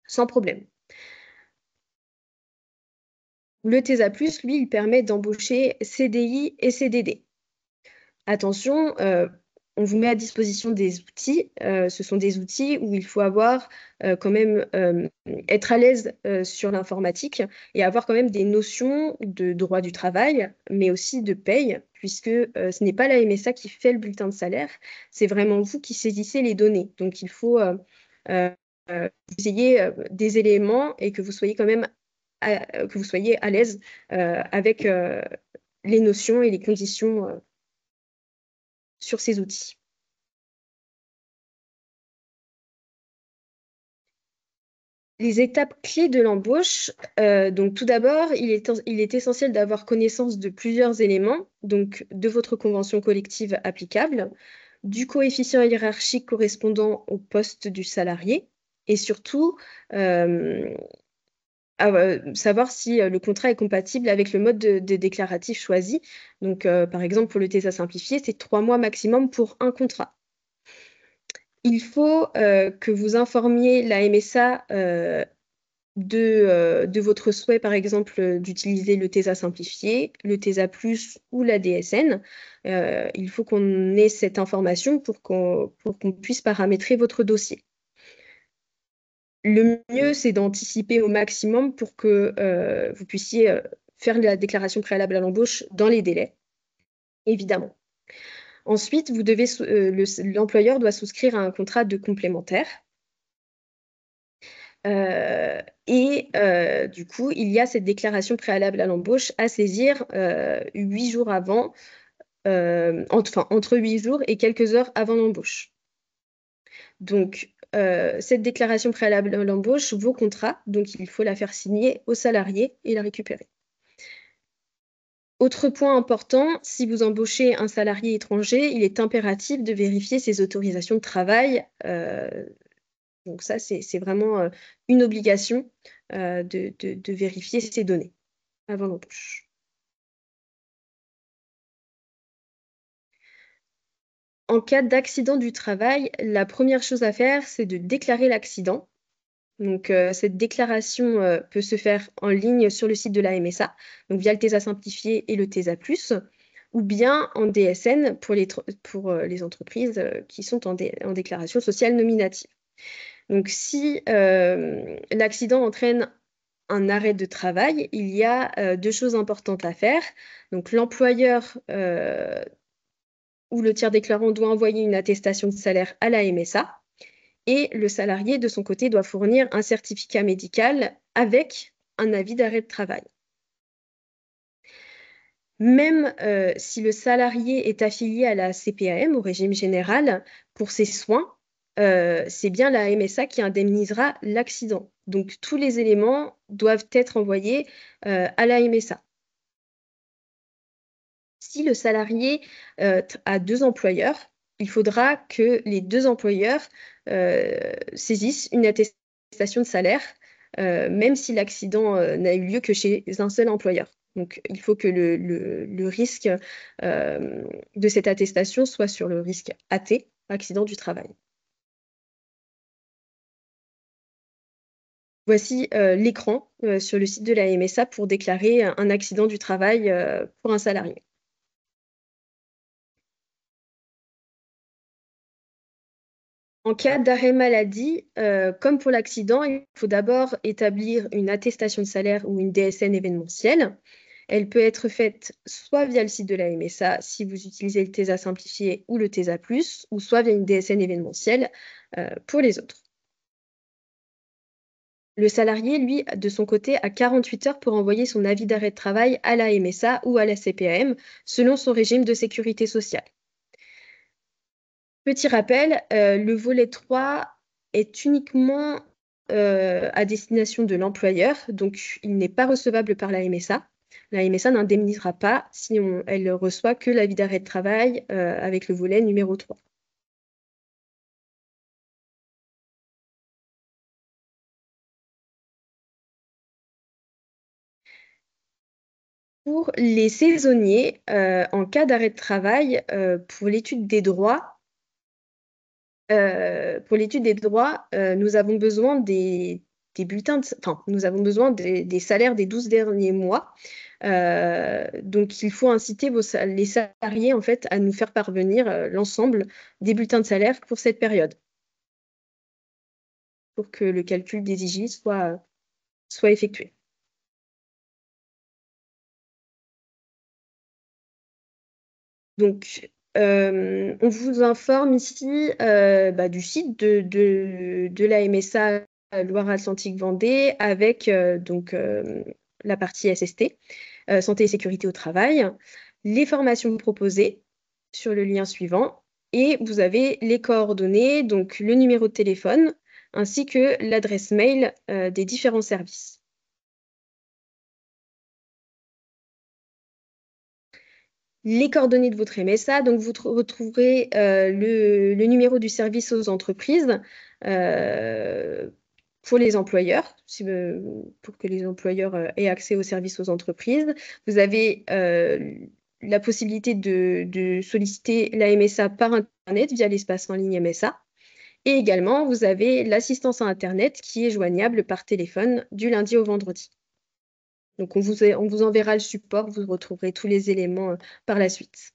S1: sans problème. Le TESA+, lui, il permet d'embaucher CDI et CDD. Attention, on vous met à disposition des outils. Ce sont des outils où il faut avoir quand même être à l'aise sur l'informatique et avoir quand même des notions de droit du travail, mais aussi de paye, puisque ce n'est pas la MSA qui fait le bulletin de salaire, c'est vraiment vous qui saisissez les données. Donc il faut que vous ayez des éléments et que vous soyez quand même que vous soyez à l'aise avec les notions et les conditions sur ces outils. Les étapes clés de l'embauche, donc tout d'abord, il est essentiel d'avoir connaissance de plusieurs éléments, donc de votre convention collective applicable, du coefficient hiérarchique correspondant au poste du salarié, et surtout savoir si le contrat est compatible avec le mode de déclaratif choisi. Donc, par exemple, pour le TESA simplifié, c'est 3 mois maximum pour un contrat. Il faut que vous informiez la MSA de votre souhait, par exemple, d'utiliser le TESA simplifié, le TESA Plus ou la DSN. Il faut qu'on ait cette information pour qu'on puisse paramétrer votre dossier. Le mieux, c'est d'anticiper au maximum pour que vous puissiez faire la déclaration préalable à l'embauche dans les délais, évidemment. Ensuite, l'employeur doit souscrire à un contrat de complémentaire. Du coup, il y a cette déclaration préalable à l'embauche à saisir 8 jours avant, entre 8 jours et quelques heures avant l'embauche. Donc, cette déclaration préalable à l'embauche, vos contrats, donc il faut la faire signer au salarié et la récupérer. Autre point important, si vous embauchez un salarié étranger, il est impératif de vérifier ses autorisations de travail. Donc ça, c'est vraiment une obligation de vérifier ces données avant l'embauche. En cas d'accident du travail, la première chose à faire, c'est de déclarer l'accident. Donc, cette déclaration peut se faire en ligne sur le site de la MSA, donc via le TESA simplifié et le TESA+, ou bien en DSN pour les entreprises qui sont en déclaration sociale nominative. Donc, si l'accident entraîne un arrêt de travail, il y a deux choses importantes à faire. Donc, l'employeur ou le tiers déclarant doit envoyer une attestation de salaire à la MSA et le salarié, de son côté, doit fournir un certificat médical avec un avis d'arrêt de travail. Même si le salarié est affilié à la CPAM, au régime général, pour ses soins, c'est bien la MSA qui indemnisera l'accident. Donc, tous les éléments doivent être envoyés à la MSA. Si le salarié a deux employeurs, il faudra que les deux employeurs saisissent une attestation de salaire, même si l'accident n'a eu lieu que chez un seul employeur. Donc, il faut que le risque de cette attestation soit sur le risque AT, accident du travail. Voici l'écran sur le site de la MSA pour déclarer un accident du travail pour un salarié. En cas d'arrêt maladie, comme pour l'accident, il faut d'abord établir une attestation de salaire ou une DSN événementielle. Elle peut être faite soit via le site de la MSA si vous utilisez le TESA simplifié ou le TESA+, ou soit via une DSN événementielle pour les autres. Le salarié, lui, de son côté, a 48 heures pour envoyer son avis d'arrêt de travail à la MSA ou à la CPAM selon son régime de sécurité sociale. Petit rappel, le volet 3 est uniquement à destination de l'employeur, donc il n'est pas recevable par la MSA. La MSA n'indemnisera pas si elle reçoit que l'avis d'arrêt de travail avec le volet numéro 3. Pour les saisonniers, en cas d'arrêt de travail, pour l'étude des droits, nous avons besoin des bulletins, nous avons besoin des salaires des 12 derniers mois. Donc, il faut inciter les salariés en fait, à nous faire parvenir l'ensemble des bulletins de salaire pour cette période, pour que le calcul des IJ soit effectué. Donc, on vous informe ici du site de la MSA Loire-Atlantique-Vendée avec la partie SST, Santé et Sécurité au Travail, les formations proposées sur le lien suivant et vous avez les coordonnées, donc le numéro de téléphone ainsi que l'adresse mail des différents services. Les coordonnées de votre MSA, donc vous retrouverez le numéro du service aux entreprises pour les employeurs, pour que les employeurs aient accès aux services aux entreprises. Vous avez la possibilité de solliciter la MSA par Internet via l'espace en ligne MSA. Et également, vous avez l'assistance à Internet qui est joignable par téléphone du lundi au vendredi. Donc, on vous enverra le support, vous retrouverez tous les éléments par la suite.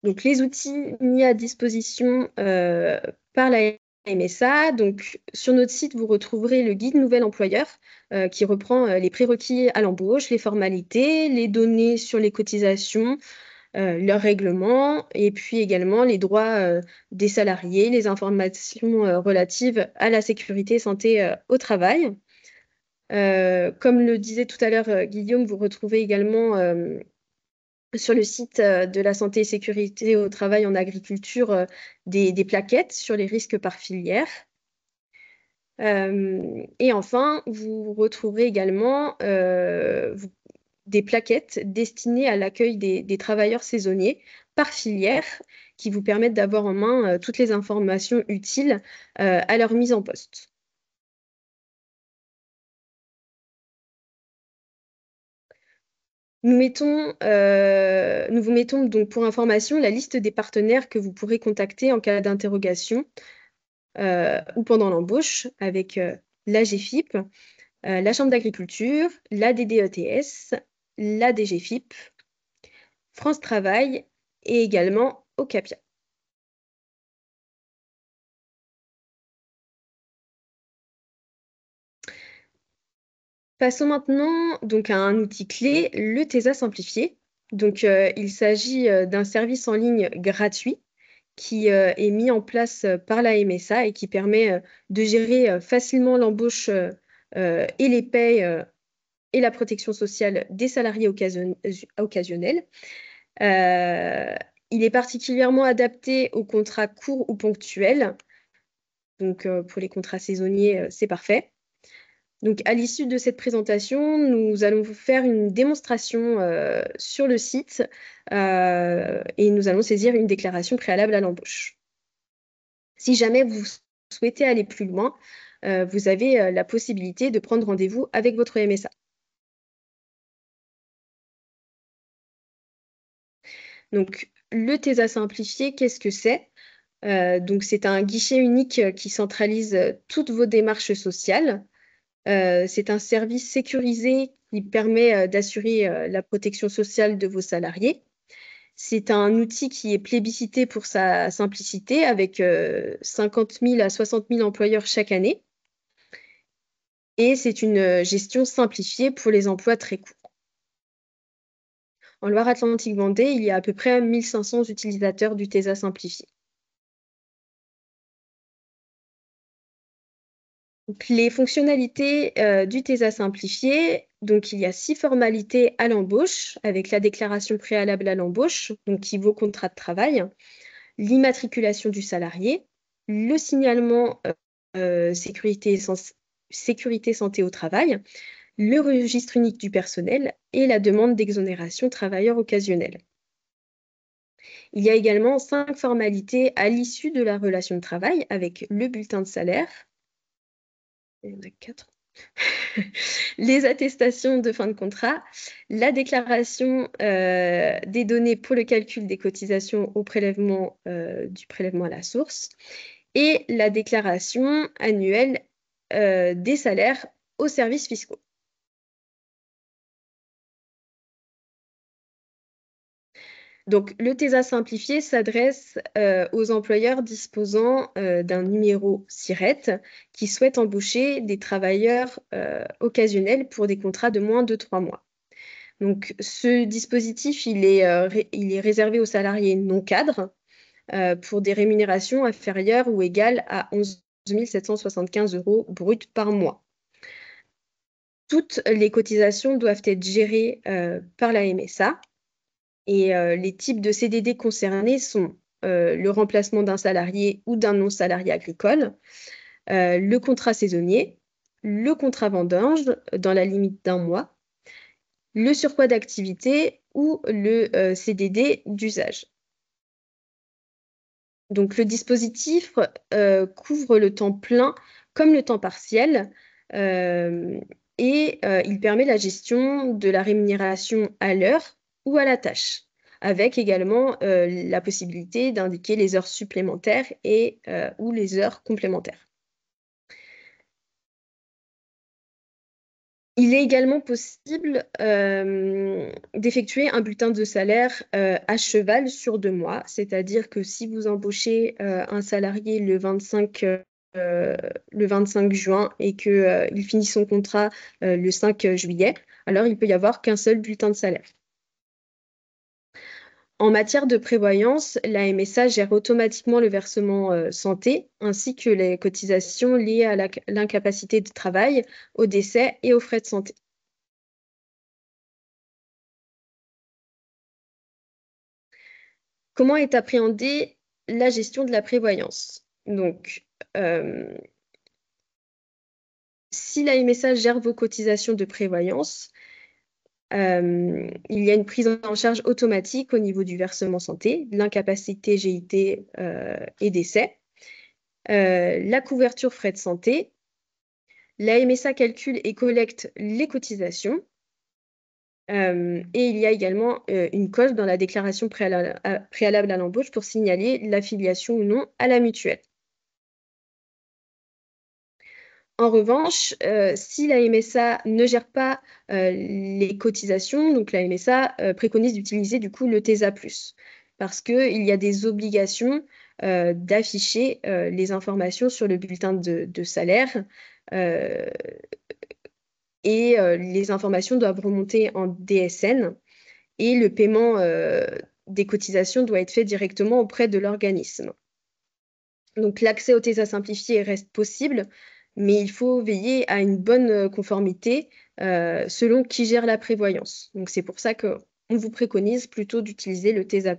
S1: Donc, les outils mis à disposition par la MSA. Donc, sur notre site, vous retrouverez le guide nouvel employeur qui reprend les prérequis à l'embauche, les formalités, les données sur les cotisations, leurs règlements et puis également les droits des salariés, les informations relatives à la sécurité et santé au travail. Comme le disait tout à l'heure Guillaume, vous retrouvez également sur le site de la santé et sécurité au travail en agriculture des plaquettes sur les risques par filière. Et enfin, vous retrouverez également des plaquettes destinées à l'accueil des travailleurs saisonniers par filière qui vous permettent d'avoir en main toutes les informations utiles à leur mise en poste. Nous vous mettons donc pour information la liste des partenaires que vous pourrez contacter en cas d'interrogation ou pendant l'embauche avec la GFIP, la Chambre d'agriculture, la DDETS, la DGFIP, France Travail et également Ocapia. Passons maintenant donc à un outil clé, le TESA simplifié. Donc, il s'agit d'un service en ligne gratuit qui est mis en place par la MSA et qui permet de gérer facilement l'embauche et les paies et la protection sociale des salariés occasionnels. Il est particulièrement adapté aux contrats courts ou ponctuels. Donc, pour les contrats saisonniers, c'est parfait. Donc, à l'issue de cette présentation, nous allons vous faire une démonstration sur le site et nous allons saisir une déclaration préalable à l'embauche. Si jamais vous souhaitez aller plus loin, vous avez la possibilité de prendre rendez-vous avec votre MSA. Donc, le TESA simplifié, qu'est-ce que c'est? Donc, c'est un guichet unique qui centralise toutes vos démarches sociales. C'est un service sécurisé qui permet d'assurer la protection sociale de vos salariés. C'est un outil qui est plébiscité pour sa simplicité avec 50 000 à 60 000 employeurs chaque année. Et c'est une gestion simplifiée pour les emplois très courts. En Loire-Atlantique-Vendée, il y a à peu près 1500 utilisateurs du TESA simplifié. Donc, les fonctionnalités du TESA simplifié, donc il y a 6 formalités à l'embauche avec la déclaration préalable à l'embauche, donc qui vaut contrat de travail, l'immatriculation du salarié, le signalement sécurité santé au travail, le registre unique du personnel et la demande d'exonération travailleur occasionnel. Il y a également 5 formalités à l'issue de la relation de travail avec le bulletin de salaire. Il y en a 4. Les attestations de fin de contrat, la déclaration des données pour le calcul des cotisations au prélèvement du prélèvement à la source et la déclaration annuelle des salaires aux services fiscaux. Donc, le TESA simplifié s'adresse aux employeurs disposant d'un numéro SIRET qui souhaitent embaucher des travailleurs occasionnels pour des contrats de moins de 3 mois. Donc, ce dispositif, il est réservé aux salariés non cadres pour des rémunérations inférieures ou égales à 11 775 € brut par mois. Toutes les cotisations doivent être gérées par la MSA. Et les types de CDD concernés sont le remplacement d'un salarié ou d'un non-salarié agricole, le contrat saisonnier, le contrat vendange dans la limite d'1 mois, le surpoids d'activité ou le CDD d'usage. Donc, le dispositif couvre le temps plein comme le temps partiel et il permet la gestion de la rémunération à l'heure ou à la tâche, avec également la possibilité d'indiquer les heures supplémentaires et ou les heures complémentaires. Il est également possible d'effectuer un bulletin de salaire à cheval sur 2 mois, c'est-à-dire que si vous embauchez un salarié le 25 juin et qu'il finit son contrat le 5 juillet, alors il peut y avoir qu'un seul bulletin de salaire. En matière de prévoyance, la MSA gère automatiquement le versement santé ainsi que les cotisations liées à l'incapacité de travail, au décès et aux frais de santé. Comment est appréhendée la gestion de la prévoyance? Donc, si la MSA gère vos cotisations de prévoyance, il y a une prise en charge automatique au niveau du versement santé, l'incapacité GIT et décès, la couverture frais de santé. La MSA calcule et collecte les cotisations. Et il y a également une coche dans la déclaration préalable à l'embauche pour signaler l'affiliation ou non à la mutuelle. En revanche, si la MSA ne gère pas les cotisations, donc la MSA préconise d'utiliser du coup le TESA+, parce qu'il y a des obligations d'afficher les informations sur le bulletin de salaire et les informations doivent remonter en DSN et le paiement des cotisations doit être fait directement auprès de l'organisme. Donc l'accès au TESA simplifié reste possible, mais il faut veiller à une bonne conformité selon qui gère la prévoyance. Donc c'est pour ça qu'on vous préconise plutôt d'utiliser le TESA+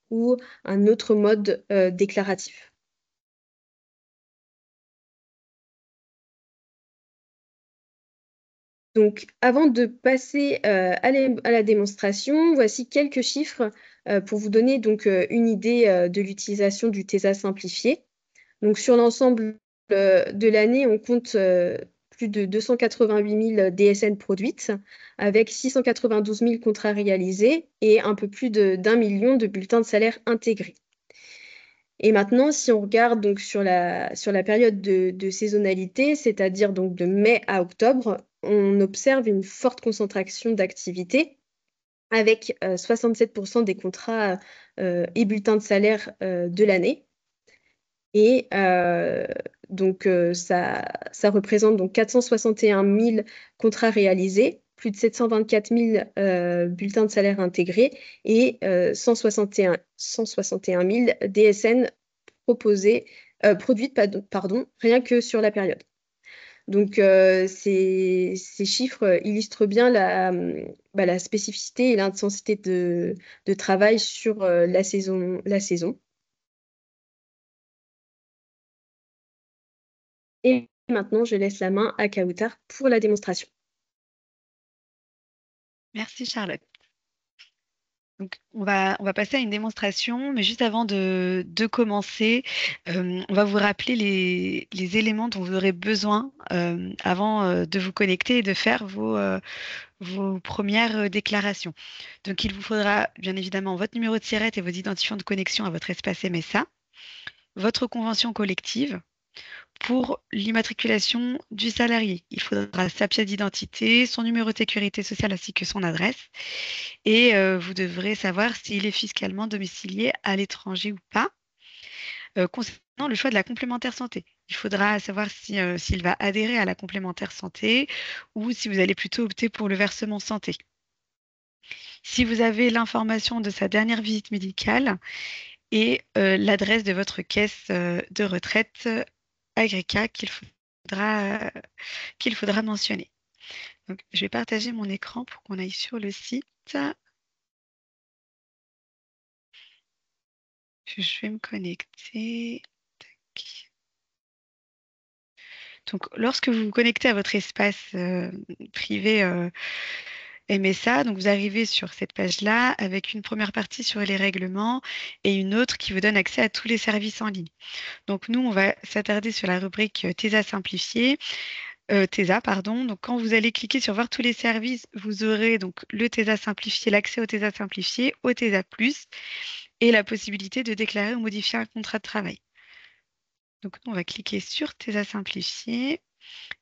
S1: ou un autre mode déclaratif. Donc, avant de passer à la démonstration, voici quelques chiffres pour vous donner donc une idée de l'utilisation du TESA simplifié. Donc, sur l'ensemble de l'année, on compte plus de 288 000 DSN produites, avec 692 000 contrats réalisés et un peu plus d'1 million de bulletins de salaire intégrés. Et maintenant, si on regarde donc sur la période de saisonnalité, c'est-à-dire donc de mai à octobre, on observe une forte concentration d'activité avec 67% des contrats et bulletins de salaire de l'année. Et donc, ça représente donc 461 000 contrats réalisés, plus de 724 000 bulletins de salaire intégrés et 161 000 DSN produites, rien que sur la période. Donc, ces chiffres illustrent bien la spécificité et l'intensité de travail sur la saison. Et maintenant, je laisse la main à Kautar pour la démonstration.
S3: Merci Charlotte. Donc, on va passer à une démonstration, mais juste avant de commencer, on va vous rappeler les éléments dont vous aurez besoin avant de vous connecter et de faire vos premières déclarations. Donc, il vous faudra bien évidemment votre numéro de SIRET et vos identifiants de connexion à votre espace MSA, votre convention collective. Pour l'immatriculation du salarié, il faudra sa pièce d'identité, son numéro de sécurité sociale ainsi que son adresse. Et vous devrez savoir s'il est fiscalement domicilié à l'étranger ou pas. Concernant le choix de la complémentaire santé, il faudra savoir s'il va adhérer à la complémentaire santé ou si vous allez plutôt opter pour le versement santé. Si vous avez l'information de sa dernière visite médicale et l'adresse de votre caisse de retraite Agrica qu'il faudra mentionner. Donc, je vais partager mon écran pour qu'on aille sur le site. Je vais me connecter. Tac. Donc, lorsque vous vous connectez à votre espace privé MSA, donc vous arrivez sur cette page-là avec une première partie sur les règlements et une autre qui vous donne accès à tous les services en ligne. Donc, nous, on va s'attarder sur la rubrique TESA simplifié. TESA, pardon. Donc, quand vous allez cliquer sur voir tous les services, vous aurez donc le TESA simplifié, l'accès au TESA simplifié, au TESA+, et la possibilité de déclarer ou modifier un contrat de travail. Donc, on va cliquer sur TESA simplifié.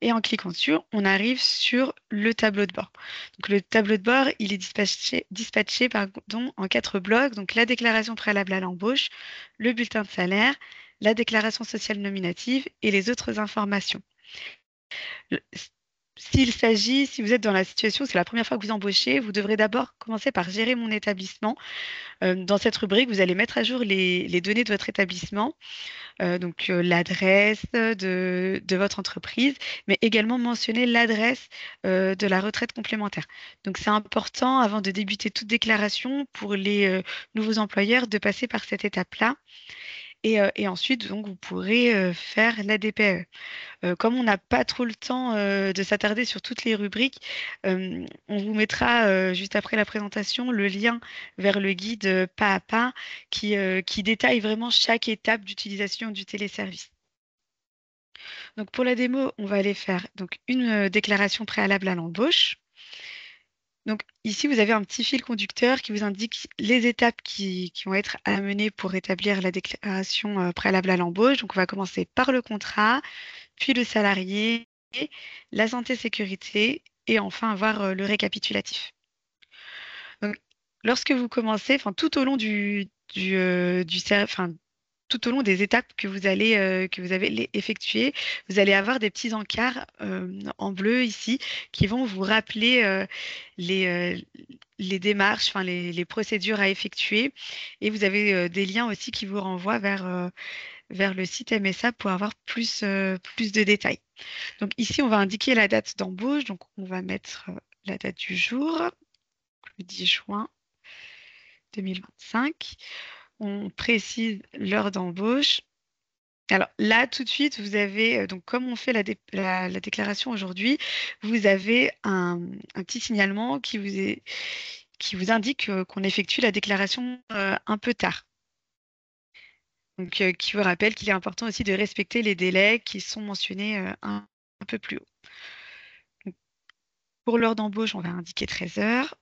S3: Et en cliquant dessus, on arrive sur le tableau de bord. Donc, le tableau de bord, il est dispatché en 4 blocs. Donc, la déclaration préalable à l'embauche, le bulletin de salaire, la déclaration sociale nominative et les autres informations. Si vous êtes dans la situation, c'est la première fois que vous embauchez, vous devrez d'abord commencer par gérer mon établissement. Dans cette rubrique, vous allez mettre à jour les données de votre établissement, donc l'adresse de votre entreprise, mais également mentionner l'adresse de la retraite complémentaire. Donc c'est important, avant de débuter toute déclaration, pour les nouveaux employeurs, de passer par cette étape-là. Et ensuite, donc, vous pourrez faire la DPE. Comme on n'a pas trop le temps de s'attarder sur toutes les rubriques, on vous mettra juste après la présentation le lien vers le guide pas à pas qui détaille vraiment chaque étape d'utilisation du téléservice. Donc pour la démo, on va aller faire donc, une déclaration préalable à l'embauche. Donc ici, vous avez un petit fil conducteur qui vous indique les étapes qui vont être à mener pour établir la déclaration préalable à l'embauche. Donc on va commencer par le contrat, puis le salarié, la santé-sécurité et enfin avoir le récapitulatif. Donc, lorsque vous commencez, tout au long tout au long des étapes que vous allez effectuer, vous allez avoir des petits encarts en bleu ici qui vont vous rappeler les, euh, les démarches, enfin les procédures à effectuer. Et vous avez des liens aussi qui vous renvoient vers le site MSA pour avoir plus de détails. Donc ici, on va indiquer la date d'embauche. Donc on va mettre la date du jour, le 10 juin 2025. On précise l'heure d'embauche. Alors là, tout de suite, vous avez, donc comme on fait la déclaration aujourd'hui, vous avez un petit signalement qui vous indique qu'on effectue la déclaration un peu tard. Donc, qui vous rappelle qu'il est important aussi de respecter les délais qui sont mentionnés un peu plus haut. Donc, pour l'heure d'embauche, on va indiquer 13 heures.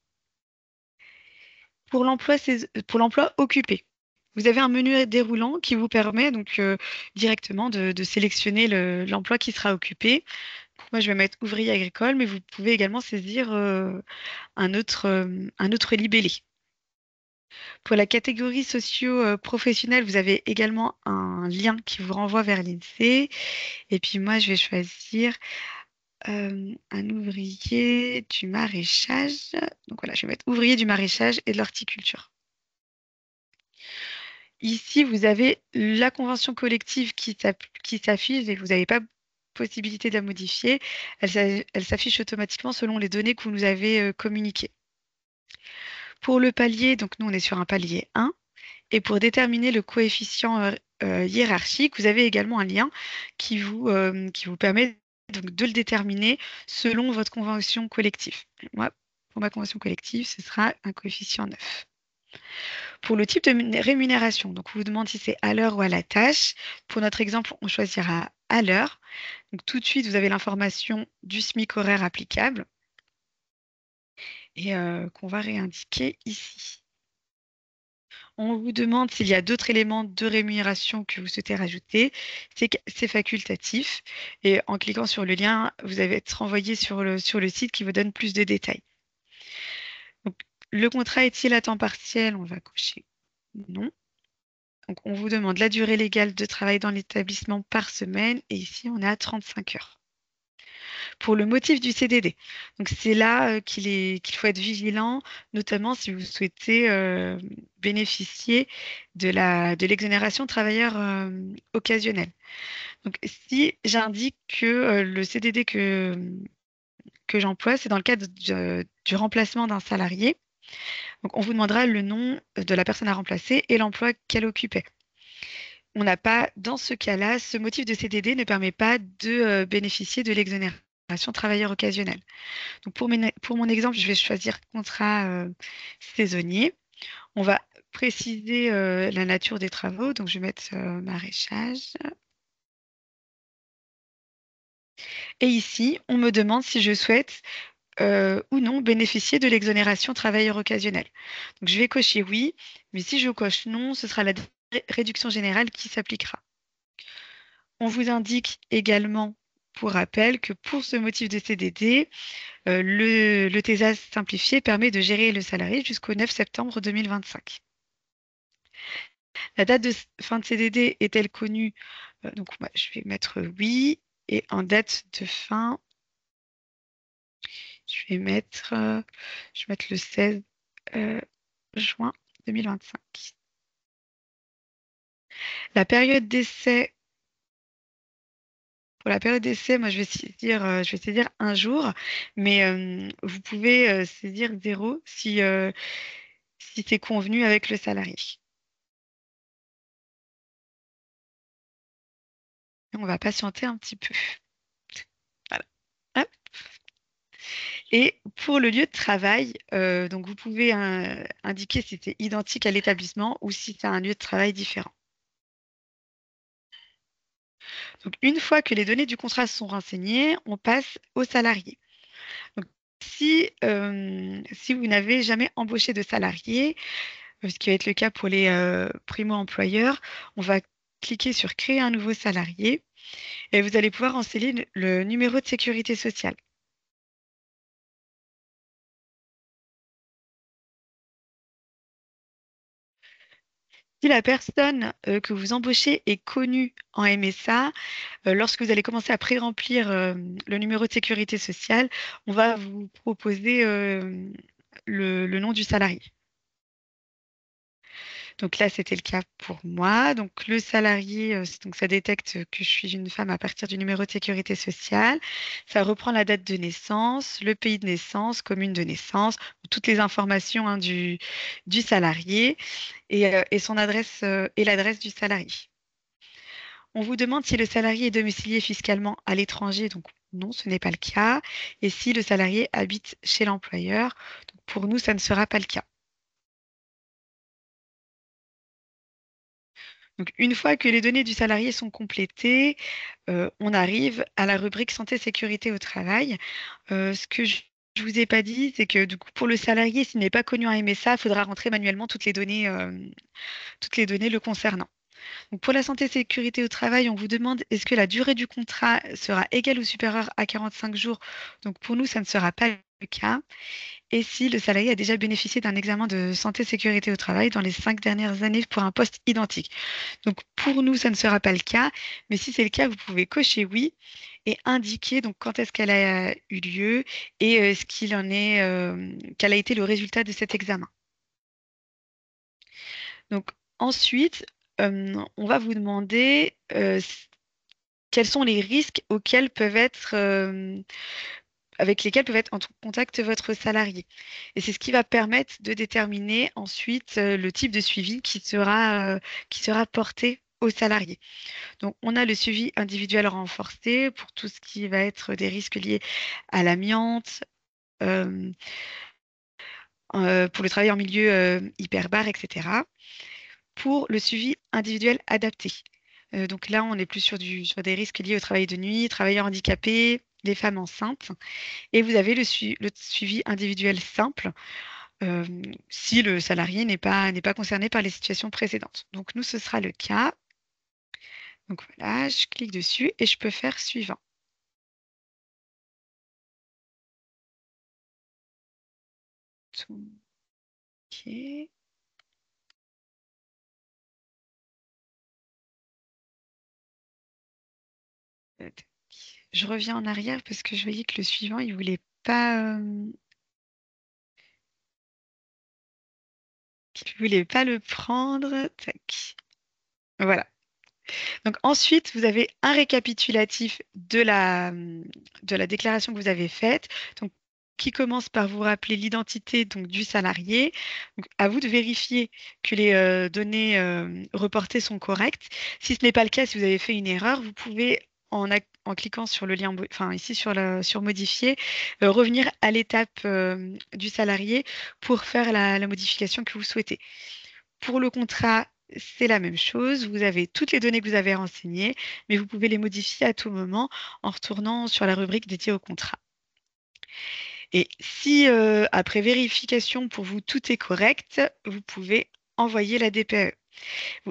S3: Pour l'emploi occupé, vous avez un menu déroulant qui vous permet donc directement de sélectionner l'emploi qui sera occupé. Donc, moi, je vais mettre ouvrier agricole, mais vous pouvez également saisir un autre libellé. Pour la catégorie socio-professionnelle, vous avez également un lien qui vous renvoie vers l'INSEE. Et puis moi, je vais choisir un ouvrier du maraîchage. Donc voilà, je vais mettre ouvrier du maraîchage et de l'horticulture. Ici, vous avez la convention collective qui s'affiche et vous n'avez pas possibilité de la modifier. Elle s'affiche automatiquement selon les données que vous nous avez communiquées. Pour le palier, donc nous, on est sur un palier 1. Et pour déterminer le coefficient hiérarchique, vous avez également un lien qui vous permet donc, de le déterminer selon votre convention collective. Moi, pour ma convention collective, ce sera un coefficient 9. Pour le type de rémunération, donc on vous demande si c'est à l'heure ou à la tâche. Pour notre exemple, on choisira à l'heure. Donc tout de suite, vous avez l'information du SMIC horaire applicable et qu'on va réindiquer ici. On vous demande s'il y a d'autres éléments de rémunération que vous souhaitez rajouter. C'est facultatif. Et en cliquant sur le lien, vous allez être renvoyé sur le site qui vous donne plus de détails. Donc, le contrat est-il à temps partiel? On va cocher non. Donc, on vous demande la durée légale de travail dans l'établissement par semaine. Et ici, on est à 35 heures. Pour le motif du CDD. Donc c'est là qu'il faut être vigilant, notamment si vous souhaitez bénéficier de l'exonération travailleur occasionnel. Donc si j'indique que le CDD que j'emploie, c'est dans le cadre du remplacement d'un salarié, donc on vous demandera le nom de la personne à remplacer et l'emploi qu'elle occupait. On n'a pas, dans ce cas-là, ce motif de CDD ne permet pas de bénéficier de l'exonération travailleur occasionnel. Donc pour mon exemple, je vais choisir contrat saisonnier. On va préciser la nature des travaux. Donc je vais mettre maraîchage. Et ici, on me demande si je souhaite ou non bénéficier de l'exonération travailleur occasionnel. Donc je vais cocher oui, mais si je coche non, ce sera la réduction générale qui s'appliquera. On vous indique également, pour rappel, que pour ce motif de CDD, le TESAS simplifié permet de gérer le salarié jusqu'au 9 septembre 2025. La date de fin de CDD est-elle connue? Donc, moi, je vais mettre oui. Et en date de fin, je vais mettre le 16 juin 2025. La période d'essai, pour la période d'essai, moi, je vais saisir un jour, mais vous pouvez saisir 0 si c'est convenu avec le salarié. On va patienter un petit peu. Voilà. Hop. Et pour le lieu de travail, donc vous pouvez indiquer si c'est identique à l'établissement ou si c'est un lieu de travail différent. Donc une fois que les données du contrat sont renseignées, on passe aux salariés. Donc, si vous n'avez jamais embauché de salarié, ce qui va être le cas pour les primo-employeurs, on va cliquer sur créer un nouveau salarié et vous allez pouvoir renseigner le numéro de sécurité sociale. Si la personne que vous embauchez est connue en MSA, lorsque vous allez commencer à pré-remplir le numéro de sécurité sociale, on va vous proposer le nom du salarié. Donc là, c'était le cas pour moi. Donc le salarié, donc ça détecte que je suis une femme à partir du numéro de sécurité sociale. Ça reprend la date de naissance, le pays de naissance, commune de naissance, toutes les informations hein, du salarié et son adresse et l'adresse du salarié. On vous demande si le salarié est domicilié fiscalement à l'étranger. Donc non, ce n'est pas le cas. Et si le salarié habite chez l'employeur. Donc pour nous, ça ne sera pas le cas. Donc, une fois que les données du salarié sont complétées, on arrive à la rubrique santé sécurité au travail. Ce que je vous ai pas dit, c'est que du coup, pour le salarié, s'il n'est pas connu en MSA, il faudra rentrer manuellement toutes les données le concernant. Donc, pour la santé sécurité au travail, on vous demande est-ce que la durée du contrat sera égale ou supérieure à 45 jours. Donc, pour nous, ça ne sera pas le cas. Et si le salarié a déjà bénéficié d'un examen de santé sécurité au travail dans les 5 dernières années pour un poste identique. Donc pour nous, ça ne sera pas le cas, mais si c'est le cas, vous pouvez cocher oui et indiquer donc quand est-ce qu'elle a eu lieu et ce qu'il en est, quel a été le résultat de cet examen. Donc ensuite, on va vous demander quels sont les risques auxquels peuvent être avec lesquels peuvent être en contact votre salarié. Et c'est ce qui va permettre de déterminer ensuite le type de suivi qui sera porté au salarié. Donc, on a le suivi individuel renforcé pour tout ce qui va être des risques liés à l'amiante, euh, pour le travail en milieu hyperbar, etc. Pour le suivi individuel adapté. Donc là, on est plus sur des risques liés au travail de nuit, travailleurs handicapés, les femmes enceintes. Et vous avez le suivi individuel simple si le salarié n'est pas concerné par les situations précédentes. Donc nous, ce sera le cas. Donc voilà, je clique dessus et je peux faire suivant. OK. Je reviens en arrière parce que je voyais que le suivant, il voulait pas, qu'il voulait pas le prendre. Tac. Voilà. Donc ensuite, vous avez un récapitulatif de la déclaration que vous avez faite, donc, qui commence par vous rappeler l'identité donc, du salarié. Donc, à vous de vérifier que les données reportées sont correctes. Si ce n'est pas le cas, si vous avez fait une erreur, vous pouvez, en cliquant sur le lien, enfin ici sur modifier, revenir à l'étape du salarié pour faire la modification que vous souhaitez. Pour le contrat, c'est la même chose. Vous avez toutes les données que vous avez renseignées, mais vous pouvez les modifier à tout moment en retournant sur la rubrique dédiée au contrat. Et si, après vérification, pour vous, tout est correct, vous pouvez envoyer la DPAE.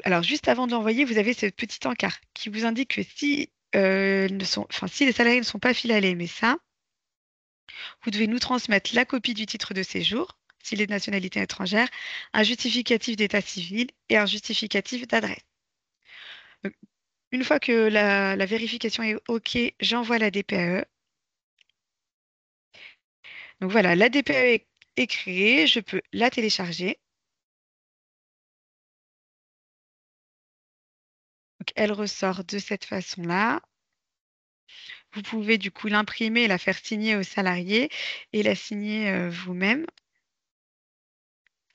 S3: Alors, juste avant de l'envoyer, vous avez ce petit encart qui vous indique que si, si les salariés ne sont pas filés à la MSA, vous devez nous transmettre la copie du titre de séjour, s'il est de nationalité étrangère, un justificatif d'état civil et un justificatif d'adresse. Donc, une fois que la vérification est OK, j'envoie la DPAE. Donc voilà, la DPAE est créée, je peux la télécharger. Donc, elle ressort de cette façon-là. Vous pouvez du coup l'imprimer et la faire signer au salarié et la signer vous-même.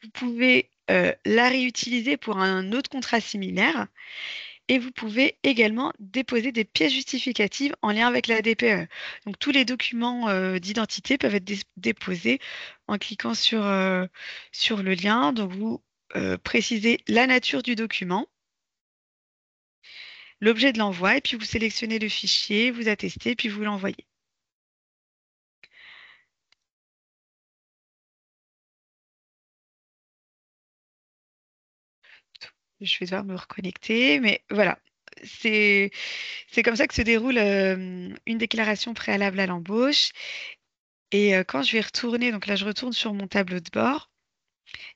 S3: Vous pouvez la réutiliser pour un autre contrat similaire et vous pouvez également déposer des pièces justificatives en lien avec la DPE. Donc tous les documents d'identité peuvent être déposés en cliquant sur le lien. Donc vous précisez la nature du document, l'objet de l'envoi et puis vous sélectionnez le fichier, vous attestez puis vous l'envoyez. Je vais devoir me reconnecter, mais voilà. C'est comme ça que se déroule une déclaration préalable à l'embauche. Et quand je vais retourner, donc là je retourne sur mon tableau de bord,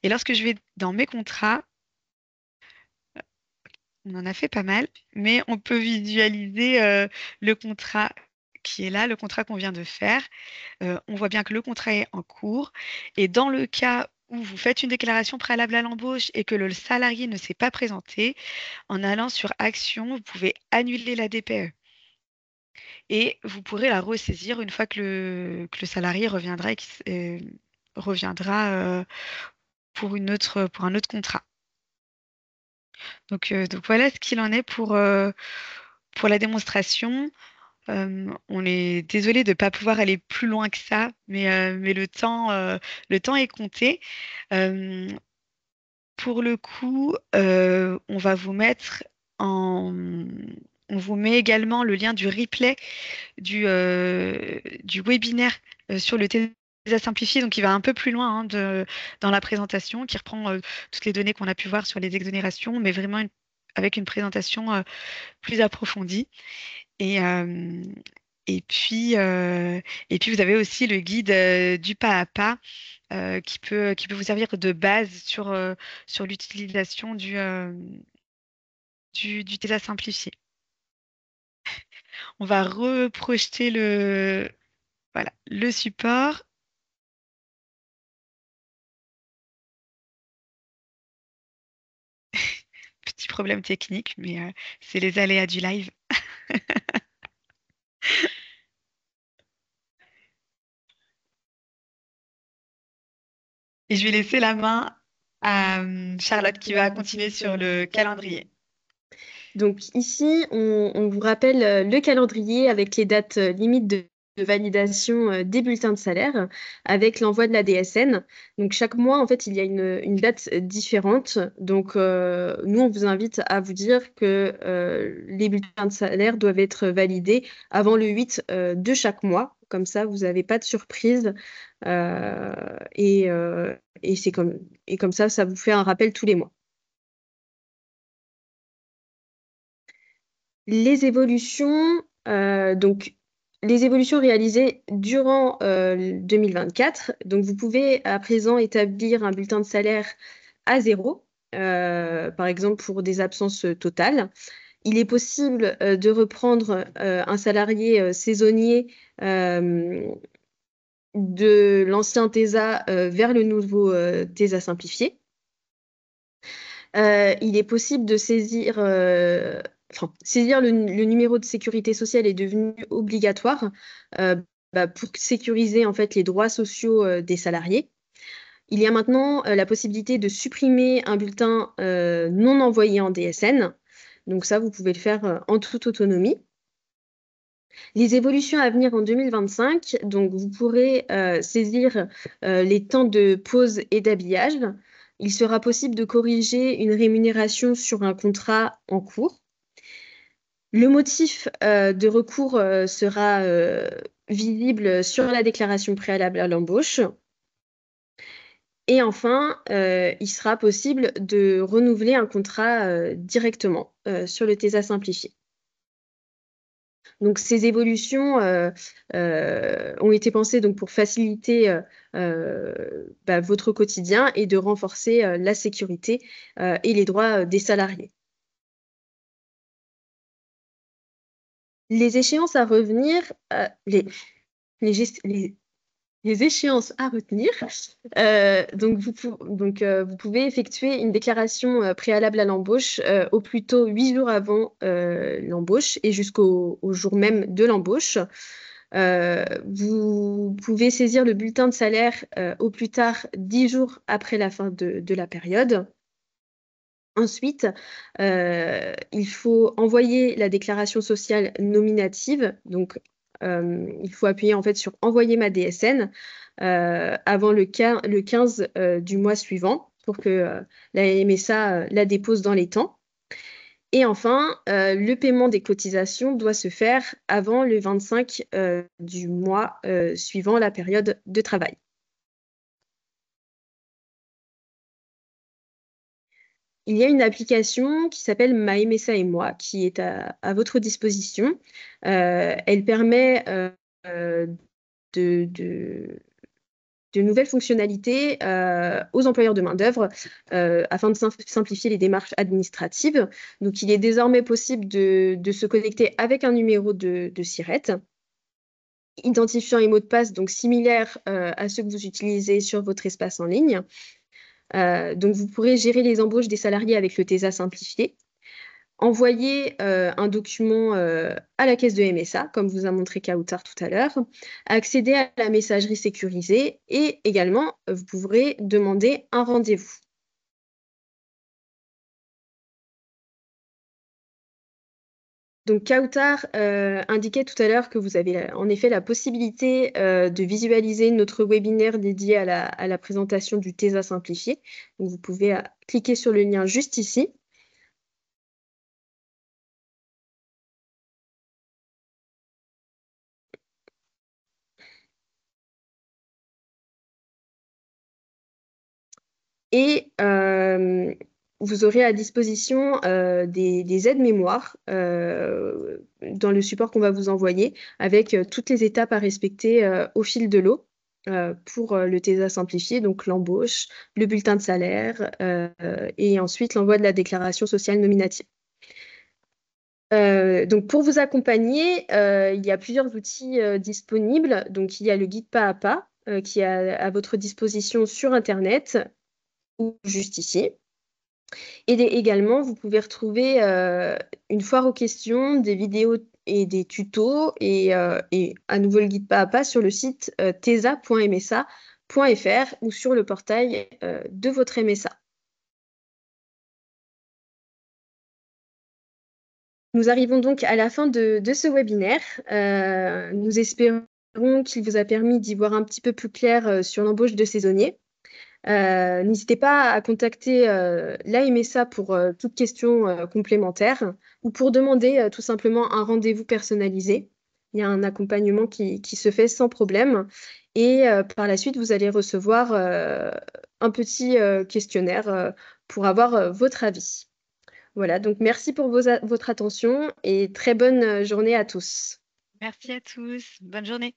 S3: et lorsque je vais dans mes contrats, on en a fait pas mal, mais on peut visualiser le contrat qui est là, le contrat qu'on vient de faire. On voit bien que le contrat est en cours. Et dans le cas où vous faites une déclaration préalable à l'embauche et que le salarié ne s'est pas présenté, en allant sur Action, vous pouvez annuler la DPE. Et vous pourrez la ressaisir une fois que le salarié reviendra, reviendra pour un autre contrat. Donc voilà ce qu'il en est pour la démonstration. On est désolé de ne pas pouvoir aller plus loin que ça, mais le temps est compté. Euh, pour le coup, on vous met également le lien du replay du webinaire sur le TESA simplifié, donc il va un peu plus loin dans la présentation, qui reprend toutes les données qu'on a pu voir sur les exonérations, mais vraiment avec une présentation plus approfondie. Et, euh, et puis, euh, et puis, vous avez aussi le guide du pas à pas qui peut vous servir de base sur l'utilisation du TESA simplifié. On va reprojeter voilà, le support. Petit problème technique, mais c'est les aléas du live. Et je vais laisser la main à Charlotte qui va continuer sur le calendrier.
S1: Donc ici, on vous rappelle le calendrier avec les dates limites de validation des bulletins de salaire avec l'envoi de la DSN. Donc chaque mois, en fait, il y a une date différente. Donc nous, on vous invite à vous dire que les bulletins de salaire doivent être validés avant le 8 de chaque mois. Comme ça, vous n'avez pas de surprise. Euh, et et comme ça vous fait un rappel tous les mois. Les évolutions, donc les évolutions réalisées durant 2024. Donc vous pouvez à présent établir un bulletin de salaire à zéro, par exemple pour des absences totales. Il est possible de reprendre un salarié saisonnier de l'ancien TESA vers le nouveau TESA simplifié. Il est possible de saisir le numéro de sécurité sociale est devenu obligatoire pour sécuriser en fait les droits sociaux des salariés. Il y a maintenant la possibilité de supprimer un bulletin non envoyé en DSN. Donc ça, vous pouvez le faire en toute autonomie. Les évolutions à venir en 2025, donc vous pourrez saisir les temps de pause et d'habillage. Il sera possible de corriger une rémunération sur un contrat en cours. Le motif de recours sera visible sur la déclaration préalable à l'embauche. Et enfin, il sera possible de renouveler un contrat directement sur le TESA simplifié. Donc, ces évolutions ont été pensées donc, pour faciliter votre quotidien et de renforcer la sécurité et les droits des salariés. Les échéances à revenir, les échéances à retenir. Vous pouvez effectuer une déclaration préalable à l'embauche au plus tôt 8 jours avant l'embauche et jusqu'au jour même de l'embauche. Vous pouvez saisir le bulletin de salaire au plus tard 10 jours après la fin de la période. Ensuite, il faut envoyer la déclaration sociale nominative. Donc, il faut appuyer en fait sur Envoyer ma DSN avant le 15 du mois suivant pour que la MSA la dépose dans les temps. Et enfin, le paiement des cotisations doit se faire avant le 25 du mois suivant la période de travail. Il y a une application qui s'appelle Ma MSA et moi qui est à votre disposition. Elle permet de de nouvelles fonctionnalités aux employeurs de main-d'œuvre afin de simplifier les démarches administratives. Donc, il est désormais possible de se connecter avec un numéro de SIRET, identifiant et mot de passe donc similaires à ceux que vous utilisez sur votre espace en ligne. Donc, vous pourrez gérer les embauches des salariés avec le TESA simplifié, envoyer un document à la caisse de MSA, comme vous a montré Kautar tout à l'heure, accéder à la messagerie sécurisée et également, vous pourrez demander un rendez-vous. Donc, Kautar indiquait tout à l'heure que vous avez en effet la possibilité de visualiser notre webinaire dédié à la présentation du TESA simplifié. Donc, vous pouvez cliquer sur le lien juste ici. Et vous aurez à disposition des aides mémoires dans le support qu'on va vous envoyer avec toutes les étapes à respecter au fil de l'eau pour le TESA simplifié, donc l'embauche, le bulletin de salaire et ensuite l'envoi de la déclaration sociale nominative. Donc pour vous accompagner, il y a plusieurs outils disponibles. Donc il y a le guide pas à pas qui est à votre disposition sur Internet ou juste ici. Et également, vous pouvez retrouver une foire aux questions, des vidéos et des tutos et à nouveau le guide pas à pas sur le site tesa.msa.fr ou sur le portail de votre MSA. Nous arrivons donc à la fin de ce webinaire. Nous espérons qu'il vous a permis d'y voir un petit peu plus clair sur l'embauche de saisonniers. N'hésitez pas à contacter la MSA pour toute question complémentaire ou pour demander tout simplement un rendez-vous personnalisé. Il y a un accompagnement qui se fait sans problème. Et par la suite, vous allez recevoir un petit questionnaire pour avoir votre avis. Voilà, donc merci pour votre attention et très bonne journée à tous.
S3: Merci à tous. Bonne journée.